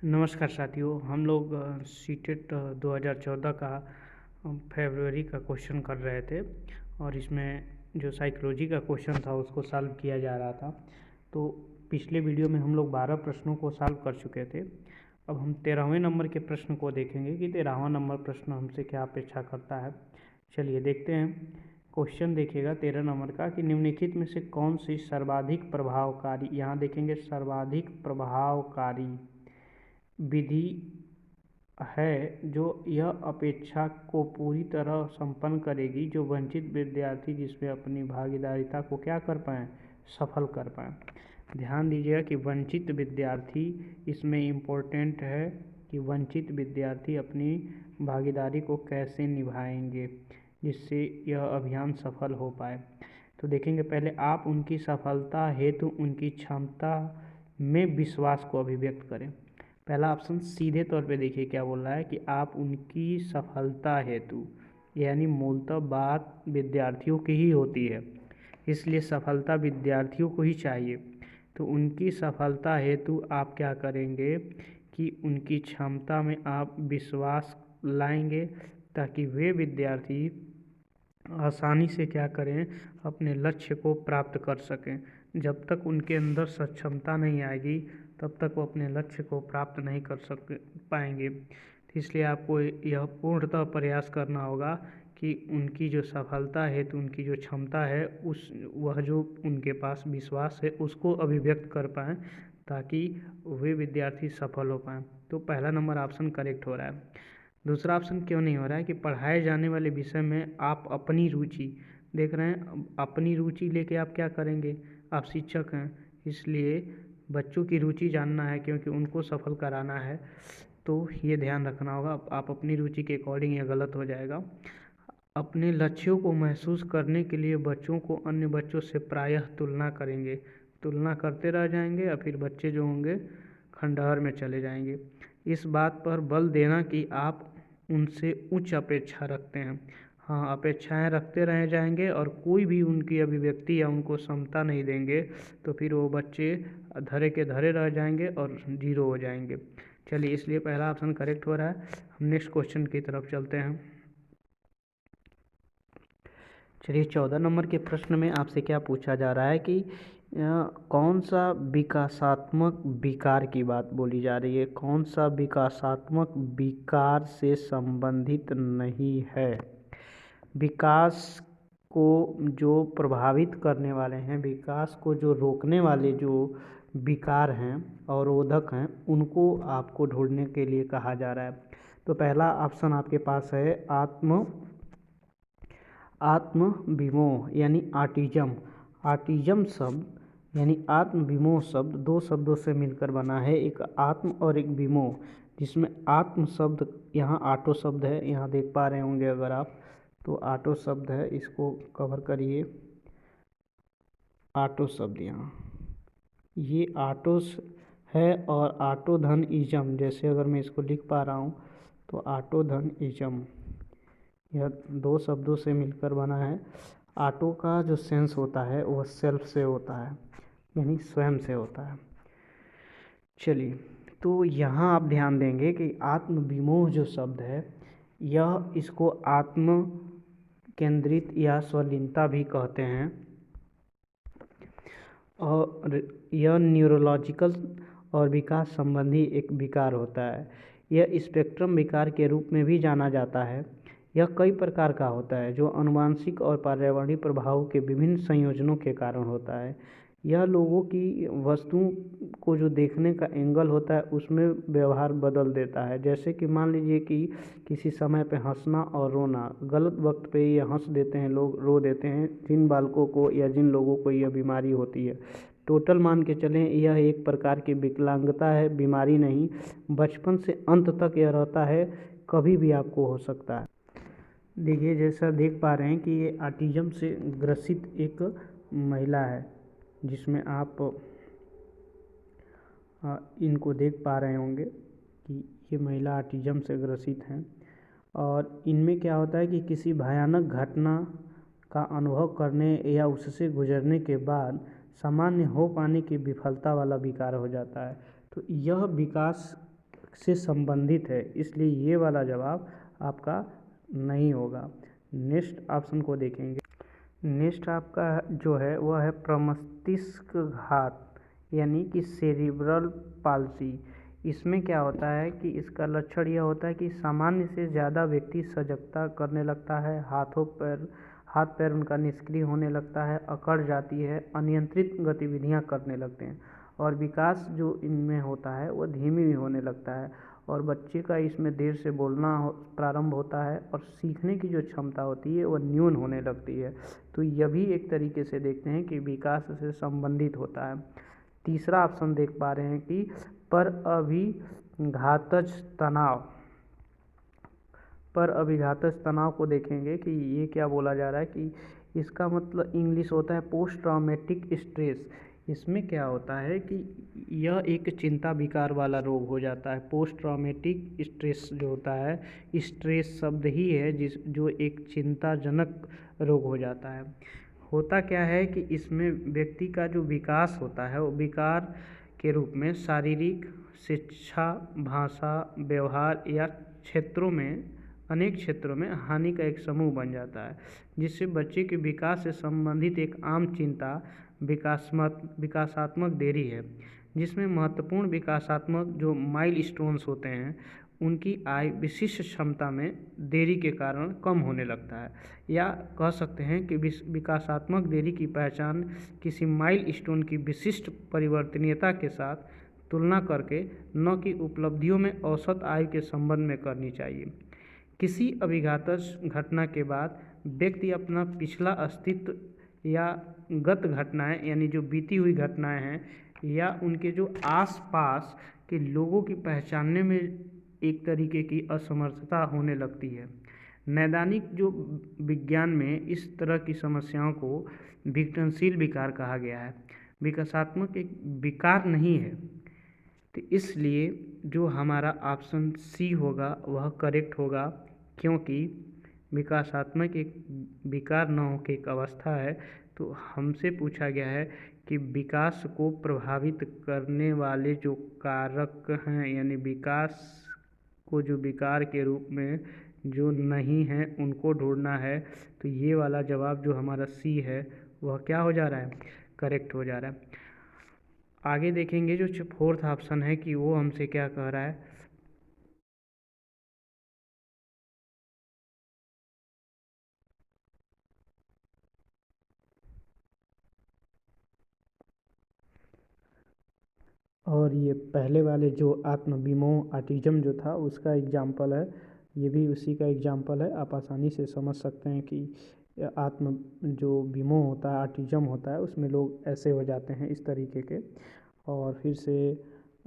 नमस्कार साथियों, हम लोग सीटेट 2014 का फरवरी का क्वेश्चन कर रहे थे और इसमें जो साइकोलॉजी का क्वेश्चन था उसको सॉल्व किया जा रहा था। तो पिछले वीडियो में हम लोग 12 प्रश्नों को सॉल्व कर चुके थे। अब हम 13वें नंबर के प्रश्न को देखेंगे कि 13वां नंबर प्रश्न हमसे क्या अपेक्षा करता है। चलिए देखते हैं। क्वेश्चन देखिएगा 13 नंबर का कि निम्नलिखित में से कौन सी सर्वाधिक प्रभावकारी, यहाँ देखेंगे सर्वाधिक प्रभावकारी विधि है जो यह अपेक्षा को पूरी तरह संपन्न करेगी जो वंचित विद्यार्थी जिसमें अपनी भागीदारिता को क्या कर पाएँ, सफल कर पाएँ। ध्यान दीजिएगा कि वंचित विद्यार्थी इसमें इम्पोर्टेंट है कि वंचित विद्यार्थी अपनी भागीदारी को कैसे निभाएंगे जिससे यह अभियान सफल हो पाए। तो देखेंगे पहले आप उनकी सफलता हेतु उनकी क्षमता में विश्वास को अभिव्यक्त करें। पहला ऑप्शन सीधे तौर पे देखिए क्या बोल रहा है कि आप उनकी सफलता हेतु, यानी मूलतः बात विद्यार्थियों की ही होती है, इसलिए सफलता विद्यार्थियों को ही चाहिए। तो उनकी सफलता हेतु आप क्या करेंगे कि उनकी क्षमता में आप विश्वास लाएंगे ताकि वे विद्यार्थी आसानी से क्या करें, अपने लक्ष्य को प्राप्त कर सकें। जब तक उनके अंदर सक्षमता नहीं आएगी तब तक वो अपने लक्ष्य को प्राप्त नहीं कर पाएंगे। इसलिए आपको यह पूर्णतः प्रयास करना होगा कि उनकी जो सफलता है तो उनकी जो क्षमता है वह जो उनके पास विश्वास है उसको अभिव्यक्त कर पाएँ ताकि वे विद्यार्थी सफल हो पाएँ। तो पहला नंबर ऑप्शन करेक्ट हो रहा है। दूसरा ऑप्शन क्यों नहीं हो रहा है कि पढ़ाए जाने वाले विषय में आप अपनी रुचि देख रहे हैं, अपनी रुचि लेके आप क्या करेंगे, आप शिक्षक हैं इसलिए बच्चों की रुचि जानना है क्योंकि उनको सफल कराना है। तो ये ध्यान रखना होगा, आप अपनी रुचि के अकॉर्डिंग ये गलत हो जाएगा। अपने लक्ष्यों को महसूस करने के लिए बच्चों को अन्य बच्चों से प्रायः तुलना करेंगे, तुलना करते रह जाएंगे या फिर बच्चे जो होंगे खंडहर में चले जाएंगे। इस बात पर बल देना कि आप उनसे उच्च अपेक्षा रखते हैं। हाँ, अपेक्षाएं रखते रह जाएंगे और कोई भी उनकी अभिव्यक्ति या उनको क्षमता नहीं देंगे तो फिर वो बच्चे धरे के धरे रह जाएंगे और जीरो हो जाएंगे। चलिए, इसलिए पहला ऑप्शन करेक्ट हो रहा है। हम नेक्स्ट क्वेश्चन की तरफ चलते हैं। चलिए 14 नंबर के प्रश्न में आपसे क्या पूछा जा रहा है कि कौन सा विकासात्मक विकार की बात बोली जा रही है, कौन सा विकासात्मक विकार से संबंधित नहीं है। विकास को जो प्रभावित करने वाले हैं, विकास को जो रोकने वाले जो विकार हैं, अवरोधक हैं, उनको आपको ढूंढने के लिए कहा जा रहा है। तो पहला ऑप्शन आपके पास है आत्मविमोह यानी ऑटिज्म। ऑटिज्म शब्द यानी आत्मविमोह शब्द दो शब्दों से मिलकर बना है, एक आत्म और एक विमोह, जिसमें आत्म शब्द यहाँ ऑटो शब्द है, यहाँ देख पा रहे होंगे अगर आप, तो ऑटो शब्द है, इसको कवर करिए। ऑटो शब्द यहाँ ये ऑटो है और ऑटो धन इजम, जैसे अगर मैं इसको लिख पा रहा हूँ तो ऑटो धन इजम, यह दो शब्दों से मिलकर बना है। ऑटो का जो सेंस होता है वह सेल्फ से होता है, यानी स्वयं से होता है। चलिए, तो यहाँ आप ध्यान देंगे कि आत्मविमोह जो शब्द है, यह इसको आत्म केंद्रित या स्वलीनता भी कहते हैं और यह न्यूरोलॉजिकल और विकास संबंधी एक विकार होता है। यह स्पेक्ट्रम विकार के रूप में भी जाना जाता है। यह कई प्रकार का होता है जो आनुवंशिक और पर्यावरणीय प्रभावों के विभिन्न संयोजनों के कारण होता है। यह लोगों की वस्तुओं को जो देखने का एंगल होता है उसमें व्यवहार बदल देता है। जैसे कि मान लीजिए कि किसी समय पे हंसना और रोना, गलत वक्त पे ये हंस देते हैं लोग, रो देते हैं, जिन बालकों को या जिन लोगों को यह बीमारी होती है। टोटल मान के चलें यह एक प्रकार की विकलांगता है, बीमारी नहीं। बचपन से अंत तक यह रहता है, कभी भी आपको हो सकता है। देखिए, जैसा देख पा रहे हैं कि ये ऑटिज्म से ग्रसित एक महिला है, जिसमें आप इनको देख पा रहे होंगे कि ये महिला ऑटिज्म से ग्रसित हैं। और इनमें क्या होता है कि किसी भयानक घटना का अनुभव करने या उससे गुजरने के बाद सामान्य हो पाने की विफलता वाला विकार हो जाता है। तो यह विकास से संबंधित है, इसलिए ये वाला जवाब आपका नहीं होगा। नेक्स्ट ऑप्शन को देखेंगे। नेक्स्ट आपका जो है वह है प्रमस्तिष्क घात यानी कि सेरिब्रल पाल्सी। इसमें क्या होता है कि इसका लक्षण यह होता है कि सामान्य से ज़्यादा व्यक्ति सजगता करने लगता है, हाथ पैर उनका निष्क्रिय होने लगता है, अकड़ जाती है, अनियंत्रित गतिविधियां करने लगते हैं और विकास जो इनमें होता है वह धीमी भी होने लगता है और बच्चे का इसमें देर से बोलना प्रारंभ होता है और सीखने की जो क्षमता होती है वह न्यून होने लगती है। तो यह भी एक तरीके से देखते हैं कि विकास से संबंधित होता है। तीसरा ऑप्शन देख पा रहे हैं कि पर अभिघातज तनाव को देखेंगे कि ये क्या बोला जा रहा है कि इसका मतलब इंग्लिश होता है पोस्ट ट्रॉमेटिक स्ट्रेस। इसमें क्या होता है कि यह एक चिंता विकार वाला रोग हो जाता है। पोस्ट ट्रॉमेटिक स्ट्रेस जो होता है, स्ट्रेस शब्द ही है जो एक चिंताजनक रोग हो जाता है। होता क्या है कि इसमें व्यक्ति का जो विकास होता है वो विकार के रूप में शारीरिक, शिक्षा, भाषा, व्यवहार या अनेक क्षेत्रों में हानि का एक समूह बन जाता है, जिससे बच्चे के विकास से संबंधित एक आम चिंता विकासात्मक देरी है, जिसमें महत्वपूर्ण विकासात्मक जो माइलस्टोन्स होते हैं उनकी आय विशिष्ट क्षमता में देरी के कारण कम होने लगता है। या कह सकते हैं कि विकासात्मक देरी की पहचान किसी माइलस्टोन की विशिष्ट परिवर्तनीयता के साथ तुलना करके न कि उपलब्धियों में औसत आयु के संबंध में करनी चाहिए। किसी अभिघातज घटना के बाद व्यक्ति अपना पिछला अस्तित्व या गत घटनाएं यानी जो बीती हुई घटनाएं हैं या उनके जो आसपास के लोगों की पहचानने में एक तरीके की असमर्थता होने लगती है। नैदानिक जो विज्ञान में इस तरह की समस्याओं को विघटनशील विकार कहा गया है, विकासात्मक एक विकार नहीं है। तो इसलिए जो हमारा ऑप्शन सी होगा वह करेक्ट होगा, क्योंकि विकासात्मक एक विकार न हो के एक अवस्था है। तो हमसे पूछा गया है कि विकास को प्रभावित करने वाले जो कारक हैं यानी विकास को जो विकार के रूप में जो नहीं है उनको ढूंढना है। तो ये वाला जवाब जो हमारा सी है वह क्या हो जा रहा है, करेक्ट हो जा रहा है। आगे देखेंगे जो फोर्थ ऑप्शन है कि वो हमसे क्या कह रहा है। और ये पहले वाले जो आत्मविमोह ऑटिज्म जो था उसका एग्जाम्पल है, ये भी उसी का एग्जाम्पल है। आप आसानी से समझ सकते हैं कि आत्म जो विमोह होता है, ऑटिज्म होता है, उसमें लोग ऐसे हो जाते हैं इस तरीके के। और फिर से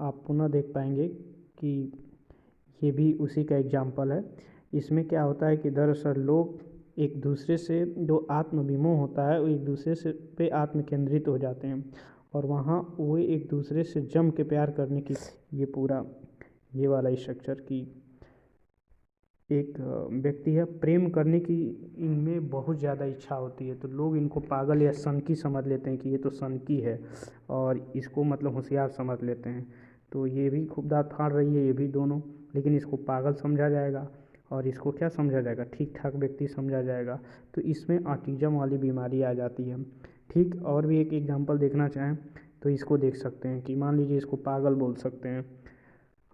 आप पुनः देख पाएंगे कि ये भी उसी का एग्जाम्पल है। इसमें क्या होता है कि दरअसल लोग एक दूसरे से जो आत्मविमोह होता है वो एक दूसरे से पे आत्म केंद्रित हो जाते हैं और वहाँ वो एक दूसरे से जम के प्यार करने की ये वाला स्ट्रक्चर की एक व्यक्ति है, प्रेम करने की इनमें बहुत ज़्यादा इच्छा होती है। तो लोग इनको पागल या सनकी समझ लेते हैं कि ये तो सनकी है और इसको मतलब होशियार समझ लेते हैं। तो ये भी खूब दाँत फाड़ रही है, ये भी दोनों, लेकिन इसको पागल समझा जाएगा और इसको क्या समझा जाएगा, ठीक ठाक व्यक्ति समझा जाएगा। तो इसमें ऑटिज्म वाली बीमारी आ जाती है। ठीक, और भी एक एग्जांपल देखना चाहें तो इसको देख सकते हैं कि मान लीजिए इसको पागल बोल सकते हैं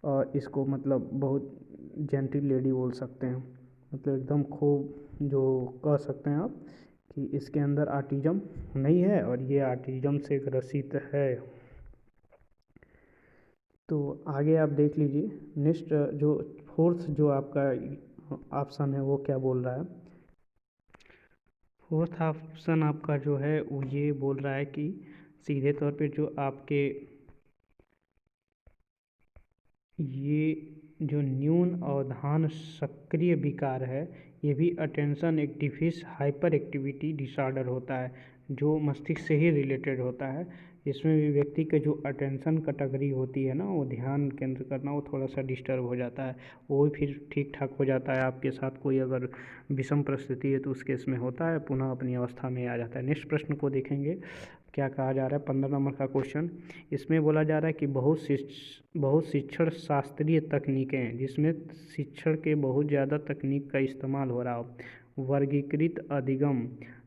और इसको मतलब बहुत जेंटिल लेडी बोल सकते हैं, मतलब एकदम खूब जो कह सकते हैं आप कि इसके अंदर ऑटिज्म नहीं है और ये ऑटिज्म से ग्रसित है। तो आगे आप देख लीजिए नेक्स्ट जो फोर्थ जो आपका ऑप्शन है वो क्या बोल रहा है। फोर्थ ऑप्शन आपका जो है वो ये बोल रहा है कि सीधे तौर पे जो आपके ये जो न्यून अवधान सक्रिय विकार है ये भी attention activities hyper activity disorder होता है जो मस्तिष्क से ही रिलेटेड होता है। इसमें भी व्यक्ति के जो अटेंशन कैटेगरी होती है ना, वो ध्यान केंद्र करना, वो थोड़ा सा डिस्टर्ब हो जाता है। वो फिर ठीक ठाक हो जाता है। आपके साथ कोई अगर विषम परिस्थिति है तो उस केस में होता है, पुनः अपनी अवस्था में आ जाता है। नेक्स्ट प्रश्न को देखेंगे। क्या कहा जा रहा है 15 नंबर का क्वेश्चन। इसमें बोला जा रहा है कि बहुत शिक्षण शास्त्रीय तकनीकें हैं जिसमें शिक्षण के बहुत ज़्यादा तकनीक का इस्तेमाल हो रहा हो। वर्गीकृत अधिगम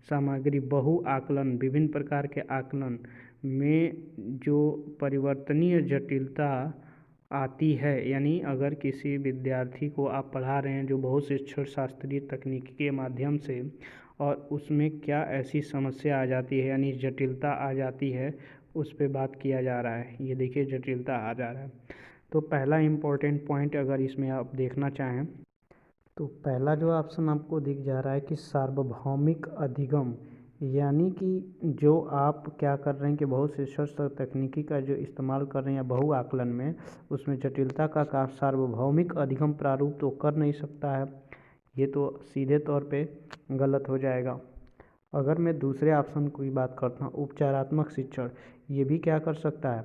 सामग्री बहु आकलन विभिन्न प्रकार के आकलन में जो परिवर्तनीय जटिलता आती है, यानी अगर किसी विद्यार्थी को आप पढ़ा रहे हैं जो बहुत शिक्षण शास्त्रीय तकनीक के माध्यम से, और उसमें क्या ऐसी समस्या आ जाती है यानी जटिलता आ जाती है, उस पे बात किया जा रहा है। ये देखिए जटिलता आ जा रहा है। तो पहला इम्पोर्टेंट पॉइंट अगर इसमें आप देखना चाहें तो पहला जो ऑप्शन आपको दिख जा रहा है कि सार्वभौमिक अधिगम, यानी कि जो आप क्या कर रहे हैं कि बहुत शिक्षण तकनीकी का जो इस्तेमाल कर रहे हैं बहु आकलन में, उसमें जटिलता का सार्वभौमिक अधिगम प्रारूप तो कर नहीं सकता है। ये तो सीधे तौर पे गलत हो जाएगा। अगर मैं दूसरे ऑप्शन की बात करता हूँ उपचारात्मक शिक्षण, ये भी क्या कर सकता है,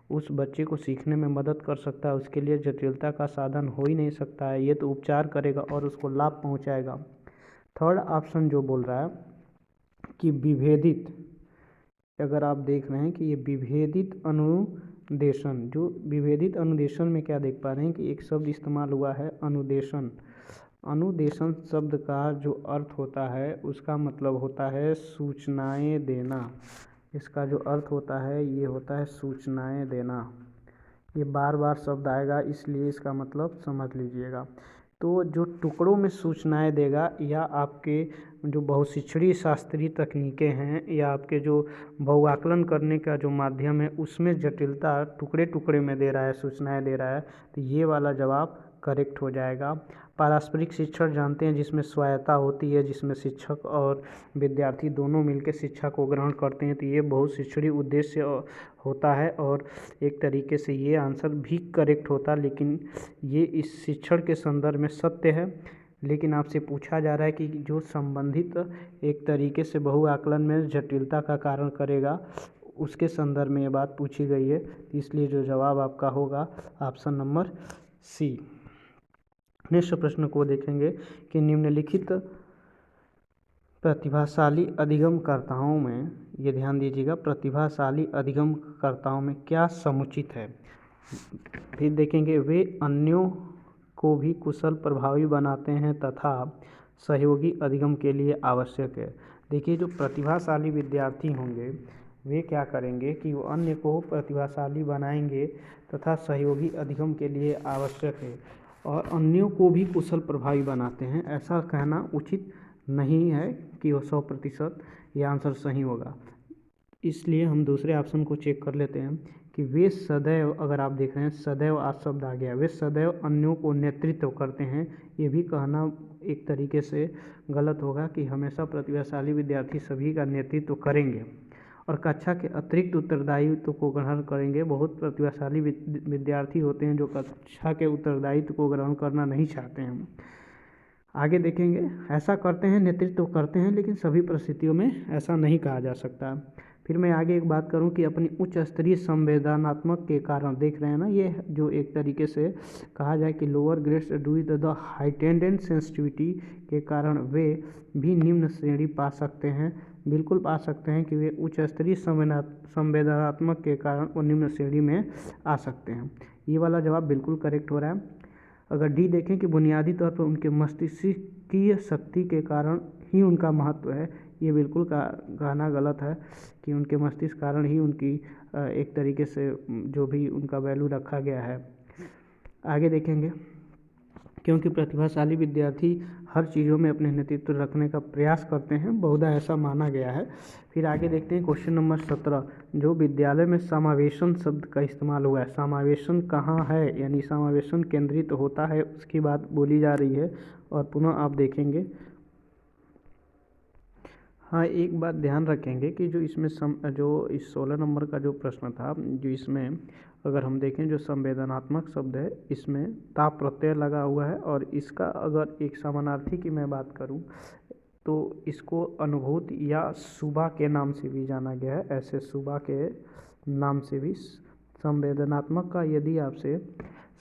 उस बच्चे को सीखने में मदद कर सकता है, उसके लिए जटिलता का साधन हो ही नहीं सकता है। ये तो उपचार करेगा और उसको लाभ पहुँचाएगा। थर्ड ऑप्शन जो बोल रहा है कि विभेदित, अगर आप देख रहे हैं कि ये विभेदित अनुदेशन, जो विभेदित अनुदेशन में क्या देख पा रहे हैं कि एक शब्द इस्तेमाल हुआ है अनुदेशन। अनुदेशन शब्द का जो अर्थ होता है उसका मतलब होता है सूचनाएं देना। इसका जो अर्थ होता है ये होता है सूचनाएं देना। ये बार बार शब्द आएगा इसलिए इसका मतलब समझ लीजिएगा। तो जो टुकड़ों में सूचनाएं देगा या आपके जो बहुशिक्षणीय शास्त्रीय तकनीकें हैं या आपके जो बहुआकलन करने का जो माध्यम है उसमें जटिलता टुकड़े टुकड़े में दे रहा है, सूचनाएं दे रहा है, तो ये वाला जवाब करेक्ट हो जाएगा। पारस्परिक शिक्षण जानते हैं जिसमें स्वायत्ता होती है, जिसमें शिक्षक और विद्यार्थी दोनों मिलकर शिक्षा को ग्रहण करते हैं, तो ये बहुत शिक्षणीय उद्देश्य होता है और एक तरीके से ये आंसर भी करेक्ट होता, लेकिन ये इस शिक्षण के संदर्भ में सत्य है। लेकिन आपसे पूछा जा रहा है कि जो संबंधित एक तरीके से बहु आकलन में जटिलता का कारण करेगा, उसके संदर्भ में ये बात पूछी गई है, इसलिए जो जवाब आपका होगा ऑप्शन नंबर सी। नेक्स्ट प्रश्न को देखेंगे कि निम्नलिखित प्रतिभाशाली अधिगमकर्ताओं में, ये ध्यान दीजिएगा, प्रतिभाशाली अधिगमकर्ताओं में क्या समुचित है। फिर देखेंगे वे अन्यों को भी कुशल प्रभावी बनाते हैं तथा सहयोगी अधिगम के लिए आवश्यक है। देखिए जो प्रतिभाशाली विद्यार्थी होंगे वे क्या करेंगे कि वो अन्य को प्रतिभाशाली बनाएंगे तथा सहयोगी अधिगम के लिए आवश्यक है, और अन्यों को भी कुशल प्रभावी बनाते हैं। ऐसा कहना उचित नहीं है कि वो 100% ये आंसर सही होगा, इसलिए हम दूसरे ऑप्शन को चेक कर लेते हैं कि वे सदैव, अगर आप देख रहे हैं सदैव आज शब्द आ गया, वे सदैव अन्यों को नेतृत्व करते हैं, ये भी कहना एक तरीके से गलत होगा कि हमेशा प्रतिभाशाली विद्यार्थी सभी का नेतृत्व करेंगे और कक्षा के अतिरिक्त उत्तरदायित्व को ग्रहण करेंगे। बहुत प्रतिभाशाली विद्यार्थी होते हैं जो कक्षा के उत्तरदायित्व को ग्रहण करना नहीं चाहते हैं। आगे देखेंगे ऐसा करते हैं, नेतृत्व करते हैं, लेकिन सभी परिस्थितियों में ऐसा नहीं कहा जा सकता। फिर मैं आगे एक बात करूं कि अपनी उच्च स्तरीय संवेदनात्मक के कारण, देख रहे हैं ना, ये जो एक तरीके से कहा जाए कि lower grades due to the heightened sensitivity के कारण वे भी निम्न श्रेणी पा सकते हैं। बिल्कुल पा सकते हैं कि वे उच्च स्तरीय संवेदनात्मक के कारण वो निम्न श्रेणी में आ सकते हैं। ये वाला जवाब बिल्कुल करेक्ट हो रहा है। अगर डी देखें कि बुनियादी तौर पर उनके मस्तिष्कीय शक्ति के कारण ही उनका महत्व है, ये बिल्कुल कहना गलत है कि उनके मस्तिष्क कारण ही उनकी एक तरीके से जो भी उनका वैल्यू रखा गया है। आगे देखेंगे क्योंकि प्रतिभाशाली विद्यार्थी हर चीज़ों में अपने नेतृत्व रखने का प्रयास करते हैं, बहुधा ऐसा माना गया है। फिर आगे देखते हैं क्वेश्चन नंबर 17, जो विद्यालय में समावेशन शब्द का इस्तेमाल हुआ है। समावेशन कहाँ है, यानी समावेशन केंद्रित होता है, उसकी बात बोली जा रही है। और पुनः आप देखेंगे, हाँ एक बात ध्यान रखेंगे कि जो इसमें जो इस 16 नंबर का जो प्रश्न था, जो इसमें अगर हम देखें जो संवेदनात्मक शब्द है इसमें ता प्रत्यय लगा हुआ है, और इसका अगर एक समानार्थी की मैं बात करूं तो इसको अनुभूत या सुबह के नाम से भी जाना गया है। ऐसे सुबह के नाम से भी संवेदनात्मक का यदि आपसे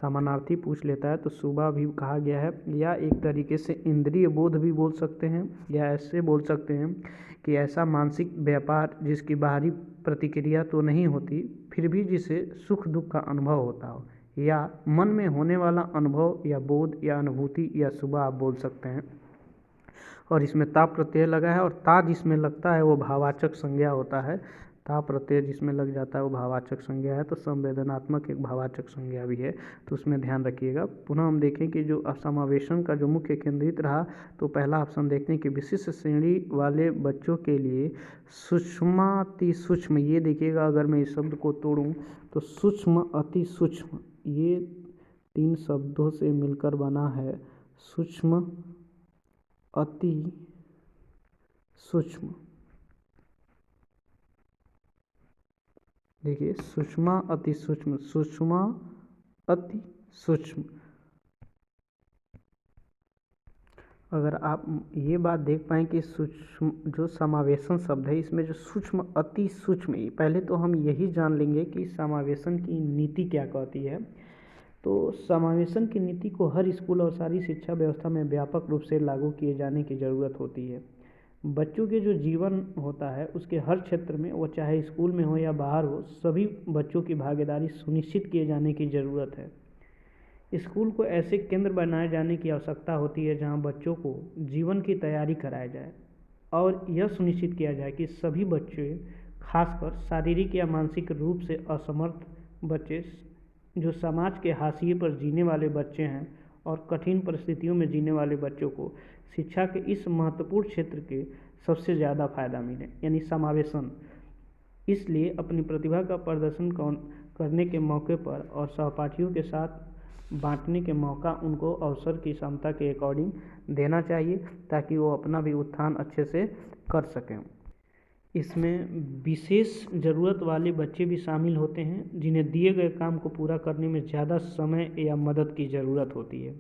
समानार्थी पूछ लेता है तो सुबह भी कहा गया है, या एक तरीके से इंद्रिय बोध भी बोल सकते हैं, या ऐसे बोल सकते हैं कि ऐसा मानसिक व्यापार जिसकी बाहरी प्रतिक्रिया तो नहीं होती फिर भी जिसे सुख दुख का अनुभव होता हो, या मन में होने वाला अनुभव या बोध या अनुभूति या सुबह आप बोल सकते हैं। और इसमें ता प्रत्यय लगा है, और ता जिसमें लगता है वो भावाचक संज्ञा होता है। ता प्रत्यय जिसमें लग जाता है वो भावाचक संज्ञा है, तो संवेदनात्मक एक भावाचक संज्ञा भी है, तो उसमें ध्यान रखिएगा। पुनः हम देखें कि जो समावेशन का जो मुख्य केंद्रित रहा, तो पहला ऑप्शन देखते हैं कि विशिष्ट श्रेणी वाले बच्चों के लिए सूक्ष्माति सूक्ष्म, ये देखिएगा अगर मैं इस शब्द को तोड़ूँ तो सूक्ष्म अति सूक्ष्म, ये 3 शब्दों से मिलकर बना है सूक्ष्म अति सूक्ष्म। देखिए सूक्ष्म अति सूक्ष्म, सूक्ष्म अति सूक्ष्म। अगर आप ये बात देख पाएँ कि सूक्ष्म जो समावेशन शब्द है इसमें जो सूक्ष्म अति सूक्ष्म, पहले तो हम यही जान लेंगे कि समावेशन की नीति क्या कहती है। तो समावेशन की नीति को हर स्कूल और सारी शिक्षा व्यवस्था में व्यापक रूप से लागू किए जाने की ज़रूरत होती है। बच्चों के जो जीवन होता है उसके हर क्षेत्र में, वो चाहे स्कूल में हो या बाहर हो, सभी बच्चों की भागीदारी सुनिश्चित किए जाने की ज़रूरत है। स्कूल को ऐसे केंद्र बनाए जाने की आवश्यकता होती है जहां बच्चों को जीवन की तैयारी कराई जाए और यह सुनिश्चित किया जाए कि सभी बच्चे, खासकर शारीरिक या मानसिक रूप से असमर्थ बच्चे, जो समाज के हाशिए पर जीने वाले बच्चे हैं और कठिन परिस्थितियों में जीने वाले बच्चों को शिक्षा के इस महत्वपूर्ण क्षेत्र के सबसे ज़्यादा फायदा मिले, यानी समावेशन। इसलिए अपनी प्रतिभा का प्रदर्शन करने के मौके पर और सहपाठियों के साथ बांटने के मौका उनको अवसर की क्षमता के अकॉर्डिंग देना चाहिए ताकि वो अपना भी उत्थान अच्छे से कर सकें। इसमें विशेष ज़रूरत वाले बच्चे भी शामिल होते हैं जिन्हें दिए गए काम को पूरा करने में ज़्यादा समय या मदद की ज़रूरत होती है।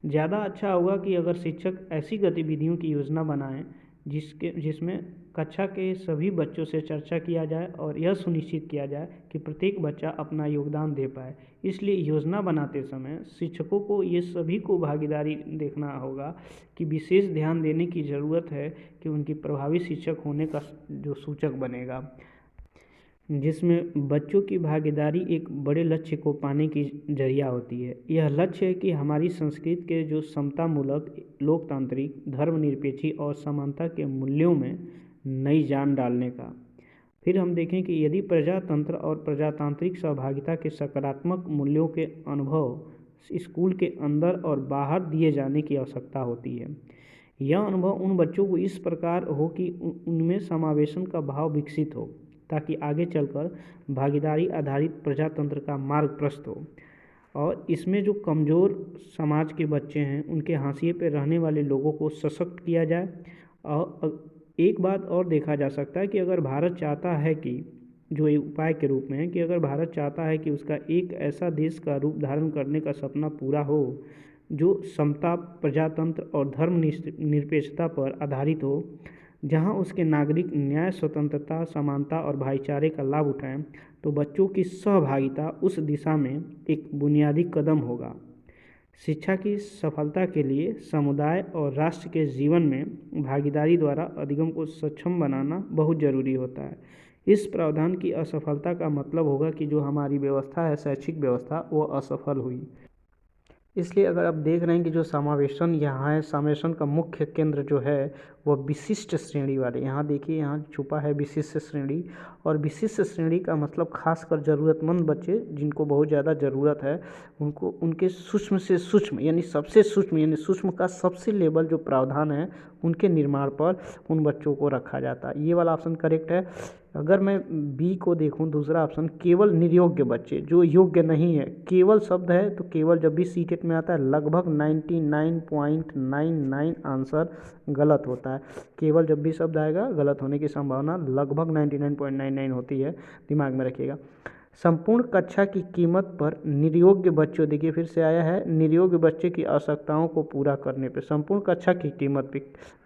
ज़्यादा अच्छा होगा कि अगर शिक्षक ऐसी गतिविधियों की योजना बनाएं जिसमें कक्षा के सभी बच्चों से चर्चा किया जाए और यह सुनिश्चित किया जाए कि प्रत्येक बच्चा अपना योगदान दे पाए। इसलिए योजना बनाते समय शिक्षकों को ये सभी को भागीदारी देखना होगा कि विशेष ध्यान देने की ज़रूरत है कि उनकी प्रभावी शिक्षक होने का जो सूचक बनेगा, जिसमें बच्चों की भागीदारी एक बड़े लक्ष्य को पाने की जरिया होती है। यह लक्ष्य है कि हमारी संस्कृति के जो समतामूलक, लोकतांत्रिक, धर्मनिरपेक्षी और समानता के मूल्यों में नई जान डालने का। फिर हम देखें कि यदि प्रजातंत्र और प्रजातांत्रिक सहभागिता के सकारात्मक मूल्यों के अनुभव स्कूल के अंदर और बाहर दिए जाने की आवश्यकता होती है। यह अनुभव उन बच्चों को इस प्रकार हो कि उनमें समावेशन का भाव विकसित हो ताकि आगे चलकर भागीदारी आधारित प्रजातंत्र का मार्ग प्रशस्त हो। और इसमें जो कमज़ोर समाज के बच्चे हैं उनके हाशिए पर रहने वाले लोगों को सशक्त किया जाए। और एक बात और देखा जा सकता है कि अगर भारत चाहता है कि जो एक उपाय के रूप में है कि अगर भारत चाहता है कि उसका एक ऐसा देश का रूप धारण करने का सपना पूरा हो जो समता, प्रजातंत्र और धर्मनिरपेक्षता पर आधारित हो, जहां उसके नागरिक न्याय, स्वतंत्रता, समानता और भाईचारे का लाभ उठाएं, तो बच्चों की सहभागिता उस दिशा में एक बुनियादी कदम होगा। शिक्षा की सफलता के लिए समुदाय और राष्ट्र के जीवन में भागीदारी द्वारा अधिगम को सक्षम बनाना बहुत ज़रूरी होता है। इस प्रावधान की असफलता का मतलब होगा कि जो हमारी व्यवस्था है, शैक्षिक व्यवस्था, वो असफल हुई। इसलिए अगर आप देख रहे हैं कि जो समावेशन यहाँ है, समावेशन का मुख्य केंद्र जो है वह विशिष्ट श्रेणी वाले, यहाँ देखिए यहाँ छुपा है विशिष्ट श्रेणी। और विशिष्ट श्रेणी का मतलब खासकर ज़रूरतमंद बच्चे जिनको बहुत ज़्यादा ज़रूरत है उनको, उनके सूक्ष्म से सूक्ष्म यानी सबसे सूक्ष्म यानी सूक्ष्म का सबसे लेवल जो प्रावधान है उनके निर्माण पर उन बच्चों को रखा जाता है। ये वाला ऑप्शन करेक्ट है। अगर मैं बी को देखूं, दूसरा ऑप्शन, केवल निर्योग्य बच्चे, जो योग्य नहीं है, केवल शब्द है तो केवल जब भी सीटेट में आता है लगभग 99.99 आंसर गलत होता है। केवल जब भी शब्द आएगा गलत होने की संभावना लगभग 99.99 होती है, दिमाग में रखिएगा। संपूर्ण कक्षा की कीमत पर निर्योग्य बच्चों, देखिए फिर से आया है, निर्योग्य बच्चे की आवश्यकताओं को पूरा करने पे, संपूर्ण कक्षा की कीमत पे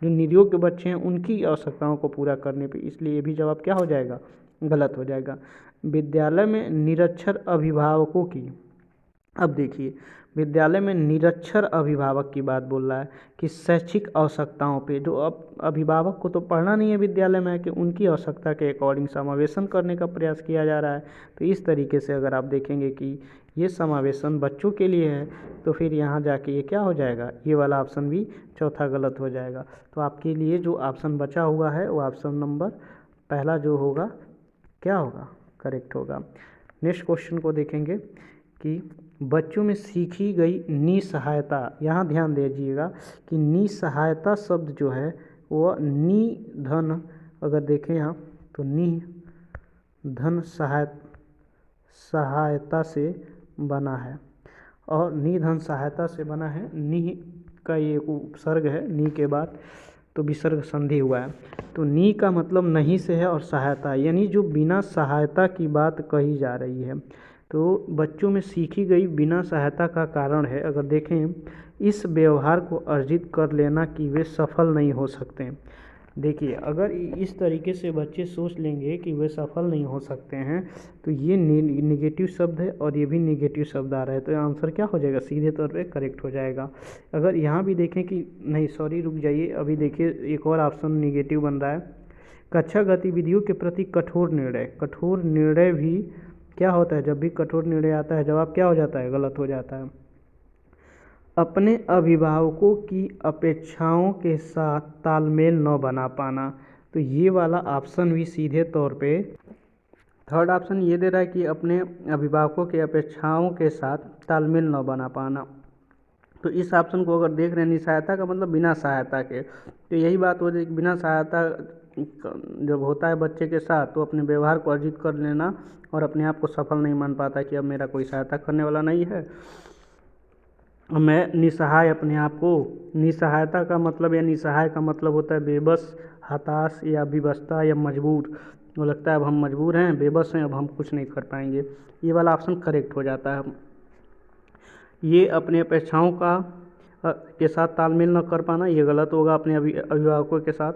जो निर्योग्य बच्चे हैं उनकी आवश्यकताओं को पूरा करने पे, इसलिए ये भी जवाब क्या हो जाएगा, गलत हो जाएगा। विद्यालय में निरक्षर अभिभावकों की अब देखिए, विद्यालय में निरक्षर अभिभावक की बात बोल रहा है कि शैक्षिक आवश्यकताओं पे, जो अब अभिभावक को तो पढ़ना नहीं है विद्यालय में, कि उनकी आवश्यकता के अकॉर्डिंग समावेशन करने का प्रयास किया जा रहा है। तो इस तरीके से अगर आप देखेंगे कि ये समावेशन बच्चों के लिए है, तो फिर यहाँ जाके ये क्या हो जाएगा, ये वाला ऑप्शन भी चौथा गलत हो जाएगा। तो आपके लिए जो ऑप्शन बचा हुआ है वो ऑप्शन नंबर पहला जो होगा क्या होगा, करेक्ट होगा। नेक्स्ट क्वेश्चन को देखेंगे कि बच्चों में सीखी गई निसहायता, यहाँ ध्यान दीजिएगा कि निसहायता शब्द जो है वह निधन, अगर देखें यहाँ तो निधन सहायता से बना है, और निधन सहायता से बना है। नि का ये उपसर्ग है, नी के बाद तो विसर्ग संधि हुआ है। तो नी का मतलब नहीं से है, और सहायता यानी जो बिना सहायता की बात कही जा रही है। तो बच्चों में सीखी गई बिना सहायता का कारण है, अगर देखें, इस व्यवहार को अर्जित कर लेना कि वे सफल नहीं हो सकते। देखिए, अगर इस तरीके से बच्चे सोच लेंगे कि वे सफल नहीं हो सकते हैं, तो ये निगेटिव शब्द है और ये भी निगेटिव शब्द आ रहा है, तो आंसर क्या हो जाएगा, सीधे तौर पे करेक्ट हो जाएगा। अगर यहाँ भी देखें कि नहीं, सॉरी रुक जाइए, अभी देखिए एक और ऑप्शन निगेटिव बन रहा है। कक्षा गतिविधियों के प्रति कठोर निर्णय, कठोर निर्णय भी क्या होता है, जब भी कठोर निर्णय आता है जवाब क्या हो जाता है, गलत हो जाता है। अपने अभिभावकों की अपेक्षाओं के साथ तालमेल न बना पाना, तो ये वाला ऑप्शन भी सीधे तौर पे, थर्ड ऑप्शन ये दे रहा है कि अपने अभिभावकों की अपेक्षाओं के साथ तालमेल न बना पाना। तो इस ऑप्शन को अगर देख रहे हैं, निसहायता का मतलब बिना सहायता के, तो यही बात हो जाएगी, बिना सहायता जब होता है बच्चे के साथ, तो अपने व्यवहार को अर्जित कर लेना और अपने आप को सफल नहीं मान पाता कि अब मेरा कोई सहायता करने वाला नहीं है, मैं निसहाय, अपने आप को, निसहायता का मतलब या निसहाय का मतलब होता है बेबस, हताश या विवशता या मजबूर। वो लगता है अब हम मजबूर हैं, बेबस हैं, अब हम कुछ नहीं कर पाएंगे। ये वाला ऑप्शन करेक्ट हो जाता है। ये अपने अपेक्षाओं का के साथ तालमेल न कर पाना, ये गलत होगा, अपने अभिभावकों के साथ।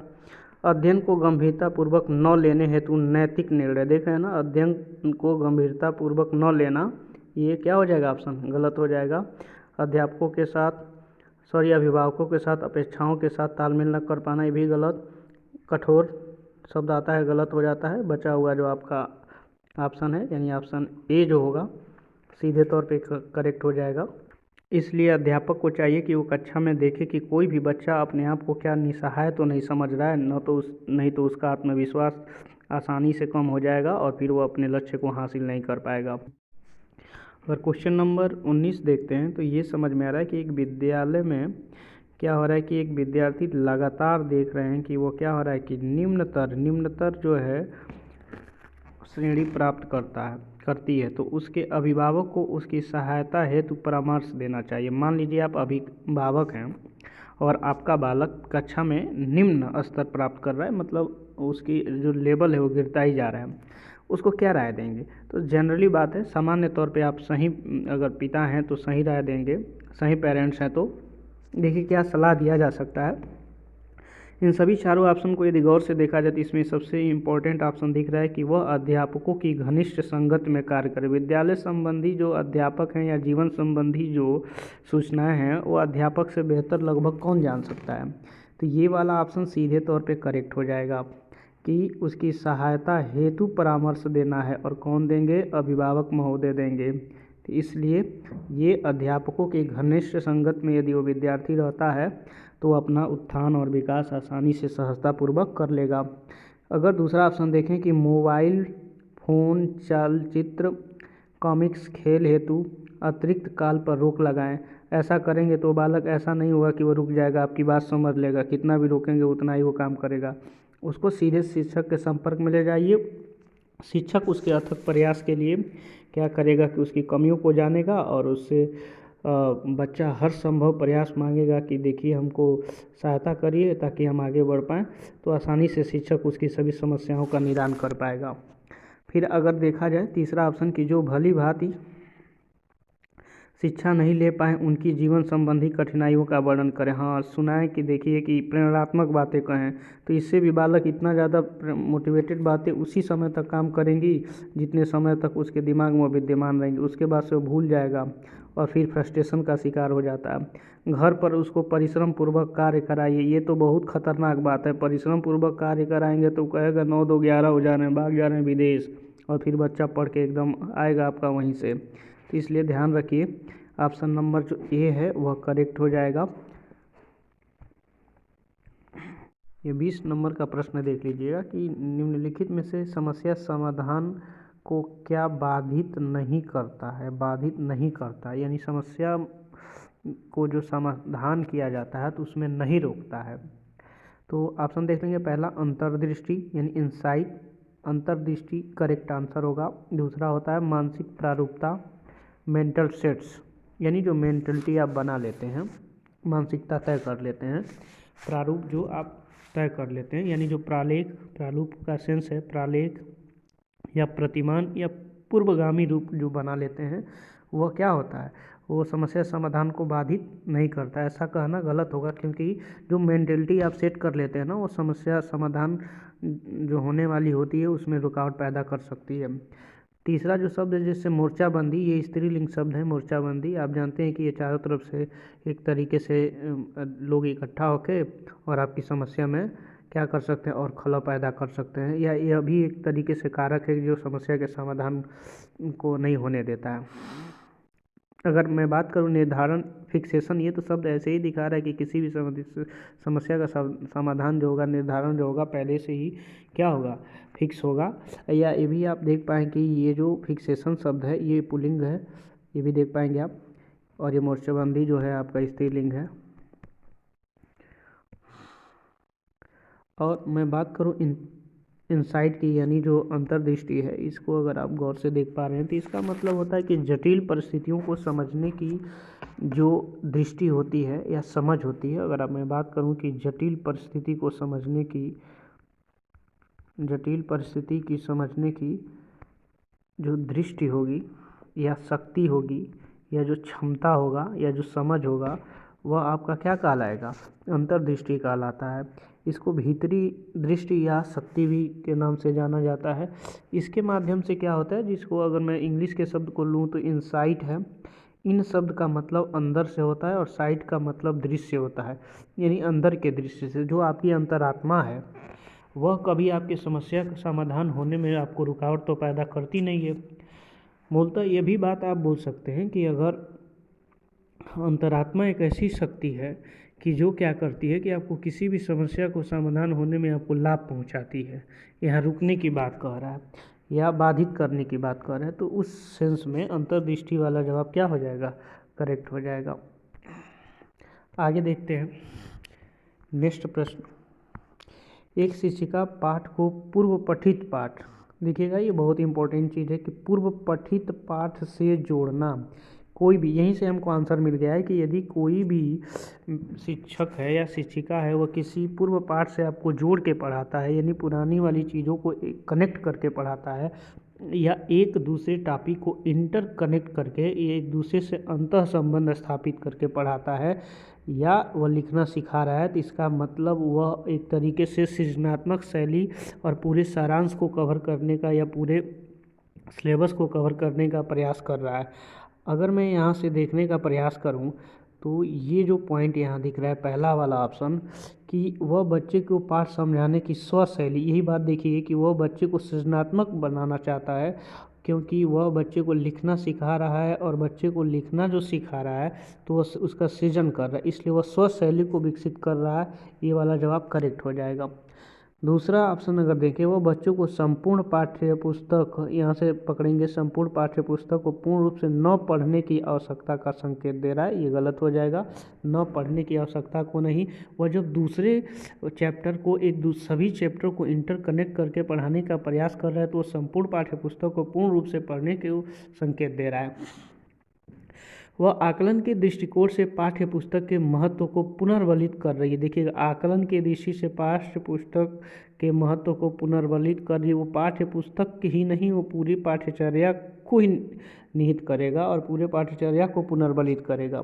अध्ययन को गंभीरतापूर्वक न लेने हेतु नैतिक निर्णय, देख रहे हैं ना, अध्ययन को गंभीरतापूर्वक न लेना, ये क्या हो जाएगा, ऑप्शन गलत हो जाएगा। अध्यापकों के साथ, सॉरी अभिभावकों के साथ अपेक्षाओं के साथ तालमेल न कर पाना, ये भी गलत। कठोर शब्द आता है, गलत हो जाता है। बचा हुआ जो आपका ऑप्शन है, यानी ऑप्शन ए जो होगा सीधे तौर पे करेक्ट हो जाएगा। इसलिए अध्यापक को चाहिए कि वो कक्षा में देखे कि कोई भी बच्चा अपने आप को क्या निसहाय तो नहीं समझ रहा है, नहीं तो उसका आत्मविश्वास आसानी से कम हो जाएगा और फिर वो अपने लक्ष्य को हासिल नहीं कर पाएगा। अगर क्वेश्चन नंबर 19 देखते हैं, तो ये समझ में आ रहा है कि एक विद्यालय में क्या हो रहा है कि एक विद्यार्थी लगातार देख रहे हैं कि वो क्या हो रहा है कि निम्नतर जो है श्रेणी प्राप्त करती है, तो उसके अभिभावक को उसकी सहायता हेतु परामर्श देना चाहिए। मान लीजिए आप अभिभावक हैं और आपका बालक कक्षा में निम्न स्तर प्राप्त कर रहा है, मतलब उसकी जो लेवल है वो गिरता ही जा रहा है, उसको क्या राय देंगे। तो जनरली बात है, सामान्य तौर पे आप सही, अगर पिता हैं तो सही राय देंगे, सही पेरेंट्स हैं तो देखिए क्या सलाह दिया जा सकता है। इन सभी चारों ऑप्शन को यदि गौर से देखा जाए तो इसमें सबसे इम्पोर्टेंट ऑप्शन दिख रहा है कि वह अध्यापकों की घनिष्ठ संगत में कार्य करे। विद्यालय संबंधी जो अध्यापक हैं या जीवन संबंधी जो सूचनाएं हैं वो अध्यापक से बेहतर लगभग कौन जान सकता है। तो ये वाला ऑप्शन सीधे तौर पे करेक्ट हो जाएगा कि उसकी सहायता हेतु परामर्श देना है, और कौन देंगे, अभिभावक महोदय देंगे। तो इसलिए ये अध्यापकों की घनिष्ठ संगत में यदि वो विद्यार्थी रहता है तो अपना उत्थान और विकास आसानी से सहजतापूर्वक कर लेगा। अगर दूसरा ऑप्शन देखें कि मोबाइल फोन, चलचित्र, कॉमिक्स, खेल हेतु अतिरिक्त काल पर रोक लगाएं, ऐसा करेंगे तो बालक ऐसा नहीं होगा कि वो रुक जाएगा, आपकी बात समझ लेगा, कितना भी रोकेंगे उतना ही वो काम करेगा। उसको सीधे शिक्षक के संपर्क में ले जाइए, शिक्षक उसके अथक प्रयास के लिए क्या करेगा कि उसकी कमियों को जानेगा और उससे बच्चा हर संभव प्रयास मांगेगा कि देखिए हमको सहायता करिए ताकि हम आगे बढ़ पाएँ, तो आसानी से शिक्षक उसकी सभी समस्याओं का निदान कर पाएगा। फिर अगर देखा जाए तीसरा ऑप्शन की जो भली भांति शिक्षा नहीं ले पाए उनकी जीवन संबंधी कठिनाइयों का वर्णन करें। हाँ, सुना है कि देखिए कि प्रेरणात्मक बातें कहें, तो इससे भी बालक इतना ज़्यादा मोटिवेटेड बातें उसी समय तक काम करेंगी जितने समय तक उसके दिमाग में विद्यमान रहेंगी। उसके बाद से वो भूल जाएगा और फिर फ्रस्ट्रेशन का शिकार हो जाता है। घर पर उसको परिश्रम पूर्वक कार्य कराइए। ये तो बहुत खतरनाक बात है। परिश्रम पूर्वक कार्य कराएंगे तो कहेगा 9 2 11 हो जा रहे हैं, भाग जा रहे हैं विदेश, और फिर बच्चा पढ़ के एकदम आएगा आपका वहीं से। तो इसलिए ध्यान रखिए, ऑप्शन नंबर जो ए है वह करेक्ट हो जाएगा। ये 20 नंबर का प्रश्न देख लीजिएगा कि निम्नलिखित में से समस्या समाधान को क्या बाधित नहीं करता है। बाधित नहीं करता यानी समस्या को जो समाधान किया जाता है तो उसमें नहीं रोकता है। तो ऑप्शन देख लेंगे। पहला अंतर्दृष्टि यानी इंसाइट, अंतर्दृष्टि करेक्ट आंसर होगा। दूसरा होता है मानसिक प्रारूपता, मेंटल सेट्स यानी जो मेंटलिटी आप बना लेते हैं, मानसिकता तय कर लेते हैं, प्रारूप जो आप तय कर लेते हैं यानी जो प्रालेख, प्रारूप का सेंस है प्रालेख या प्रतिमान या पूर्वगामी रूप जो बना लेते हैं, वह क्या होता है, वो समस्या समाधान को बाधित नहीं करता। ऐसा कहना गलत होगा क्योंकि जो मेंटलिटी आप सेट कर लेते हैं ना, वो समस्या समाधान जो होने वाली होती है उसमें रुकावट पैदा कर सकती है। तीसरा जो शब्द है जैसे मोर्चाबंदी, ये स्त्रीलिंग शब्द है मोर्चाबंदी। आप जानते हैं कि ये चारों तरफ से एक तरीके से लोग इकट्ठा होकर और आपकी समस्या में क्या कर सकते हैं और खला पैदा कर सकते हैं, या यह भी एक तरीके से कारक है जो समस्या के समाधान को नहीं होने देता है। अगर मैं बात करूं निर्धारण, फिक्सेशन, ये तो शब्द ऐसे ही दिखा रहा है कि किसी भी समस्या का समाधान जो होगा, निर्धारण जो होगा पहले से ही क्या होगा, फिक्स होगा। या ये भी आप देख पाएँ कि ये जो फिक्सेशन शब्द है ये पुल्लिंग है, ये भी देख पाएंगे आप। और ये मोर्चाबंदी जो है आपका स्त्रीलिंग है। और मैं बात करूं इंसाइट की यानी जो अंतर्दृष्टि है, इसको अगर आप गौर से देख पा रहे हैं तो इसका मतलब होता है कि जटिल परिस्थितियों को समझने की जो दृष्टि होती है या समझ होती है। अगर मैं बात करूं कि जटिल परिस्थिति को समझने की, जटिल परिस्थिति की समझने की जो दृष्टि होगी या शक्ति होगी या जो क्षमता होगा या जो समझ होगा, वह आपका क्या कहलाएगा, अंतर्दृष्टि कहलाता है। इसको भीतरी दृष्टि या शक्ति भी के नाम से जाना जाता है। इसके माध्यम से क्या होता है, जिसको अगर मैं इंग्लिश के शब्द को लूँ तो इनसाइट है। इन शब्द का मतलब अंदर से होता है और साइट का मतलब दृश्य होता है, यानी अंदर के दृश्य से। जो आपकी अंतरात्मा है वह कभी आपकी समस्या का समाधान होने में आपको रुकावट तो पैदा करती नहीं है। मूलतः ये भी बात आप बोल सकते हैं कि अगर अंतरात्मा एक ऐसी शक्ति है कि जो क्या करती है कि आपको किसी भी समस्या को समाधान होने में आपको लाभ पहुंचाती है। यहाँ रुकने की बात कह रहा है या बाधित करने की बात कर रहा है, तो उस सेंस में अंतर्दृष्टि वाला जवाब क्या हो जाएगा, करेक्ट हो जाएगा। आगे देखते हैं नेक्स्ट प्रश्न। एक शिक्षिका पाठ को पूर्व पठित पाठ, देखिएगा ये बहुत इंपॉर्टेंट चीज़ है कि पूर्व पठित पाठ से जोड़ना। कोई भी, यहीं से हमको आंसर मिल गया है कि यदि कोई भी शिक्षक है या शिक्षिका है वह किसी पूर्व पाठ से आपको जोड़ के पढ़ाता है, यानी पुरानी वाली चीज़ों को कनेक्ट करके पढ़ाता है, या एक दूसरे टॉपिक को इंटर कनेक्ट करके एक दूसरे से अंतः संबंध स्थापित करके पढ़ाता है, या वह लिखना सिखा रहा है, तो इसका मतलब वह एक तरीके से सृजनात्मक शैली और पूरे सारांश को कवर करने का या पूरे सिलेबस को कवर करने का प्रयास कर रहा है। अगर मैं यहाँ से देखने का प्रयास करूँ तो ये जो पॉइंट यहाँ दिख रहा है पहला वाला ऑप्शन, कि वह बच्चे को पाठ समझाने की स्वशैली, यही बात देखिए कि वह बच्चे को सृजनात्मक बनाना चाहता है, क्योंकि वह बच्चे को लिखना सिखा रहा है और बच्चे को लिखना जो सिखा रहा है तो वह उसका सृजन कर रहा है, इसलिए वह स्वशैली को विकसित कर रहा है। ये वाला जवाब करेक्ट हो जाएगा। दूसरा ऑप्शन अगर देखें, वो बच्चों को संपूर्ण पाठ्य पुस्तक, यहाँ से पकड़ेंगे संपूर्ण पाठ्य पुस्तक को पूर्ण रूप से न पढ़ने की आवश्यकता का संकेत दे रहा है, ये गलत हो जाएगा। न पढ़ने की आवश्यकता को नहीं, वह जब दूसरे चैप्टर को सभी चैप्टर को इंटरकनेक्ट करके पढ़ाने का प्रयास कर रहा है तो वो संपूर्ण पाठ्य पुस्तक को पूर्ण रूप से पढ़ने के संकेत दे रहा है। वह आकलन के दृष्टिकोण से पाठ्य पुस्तक के महत्व को पुनर्बलित कर रही है। देखिएगा, आकलन के दृष्टि से पाठ्य पुस्तक के महत्व को पुनर्बलित कर रही है। वो पाठ्य पुस्तक की ही नहीं, वो पूरी पाठ्यचर्या को ही निहित करेगा और पूरे पाठ्यचर्या को पुनर्बलित करेगा।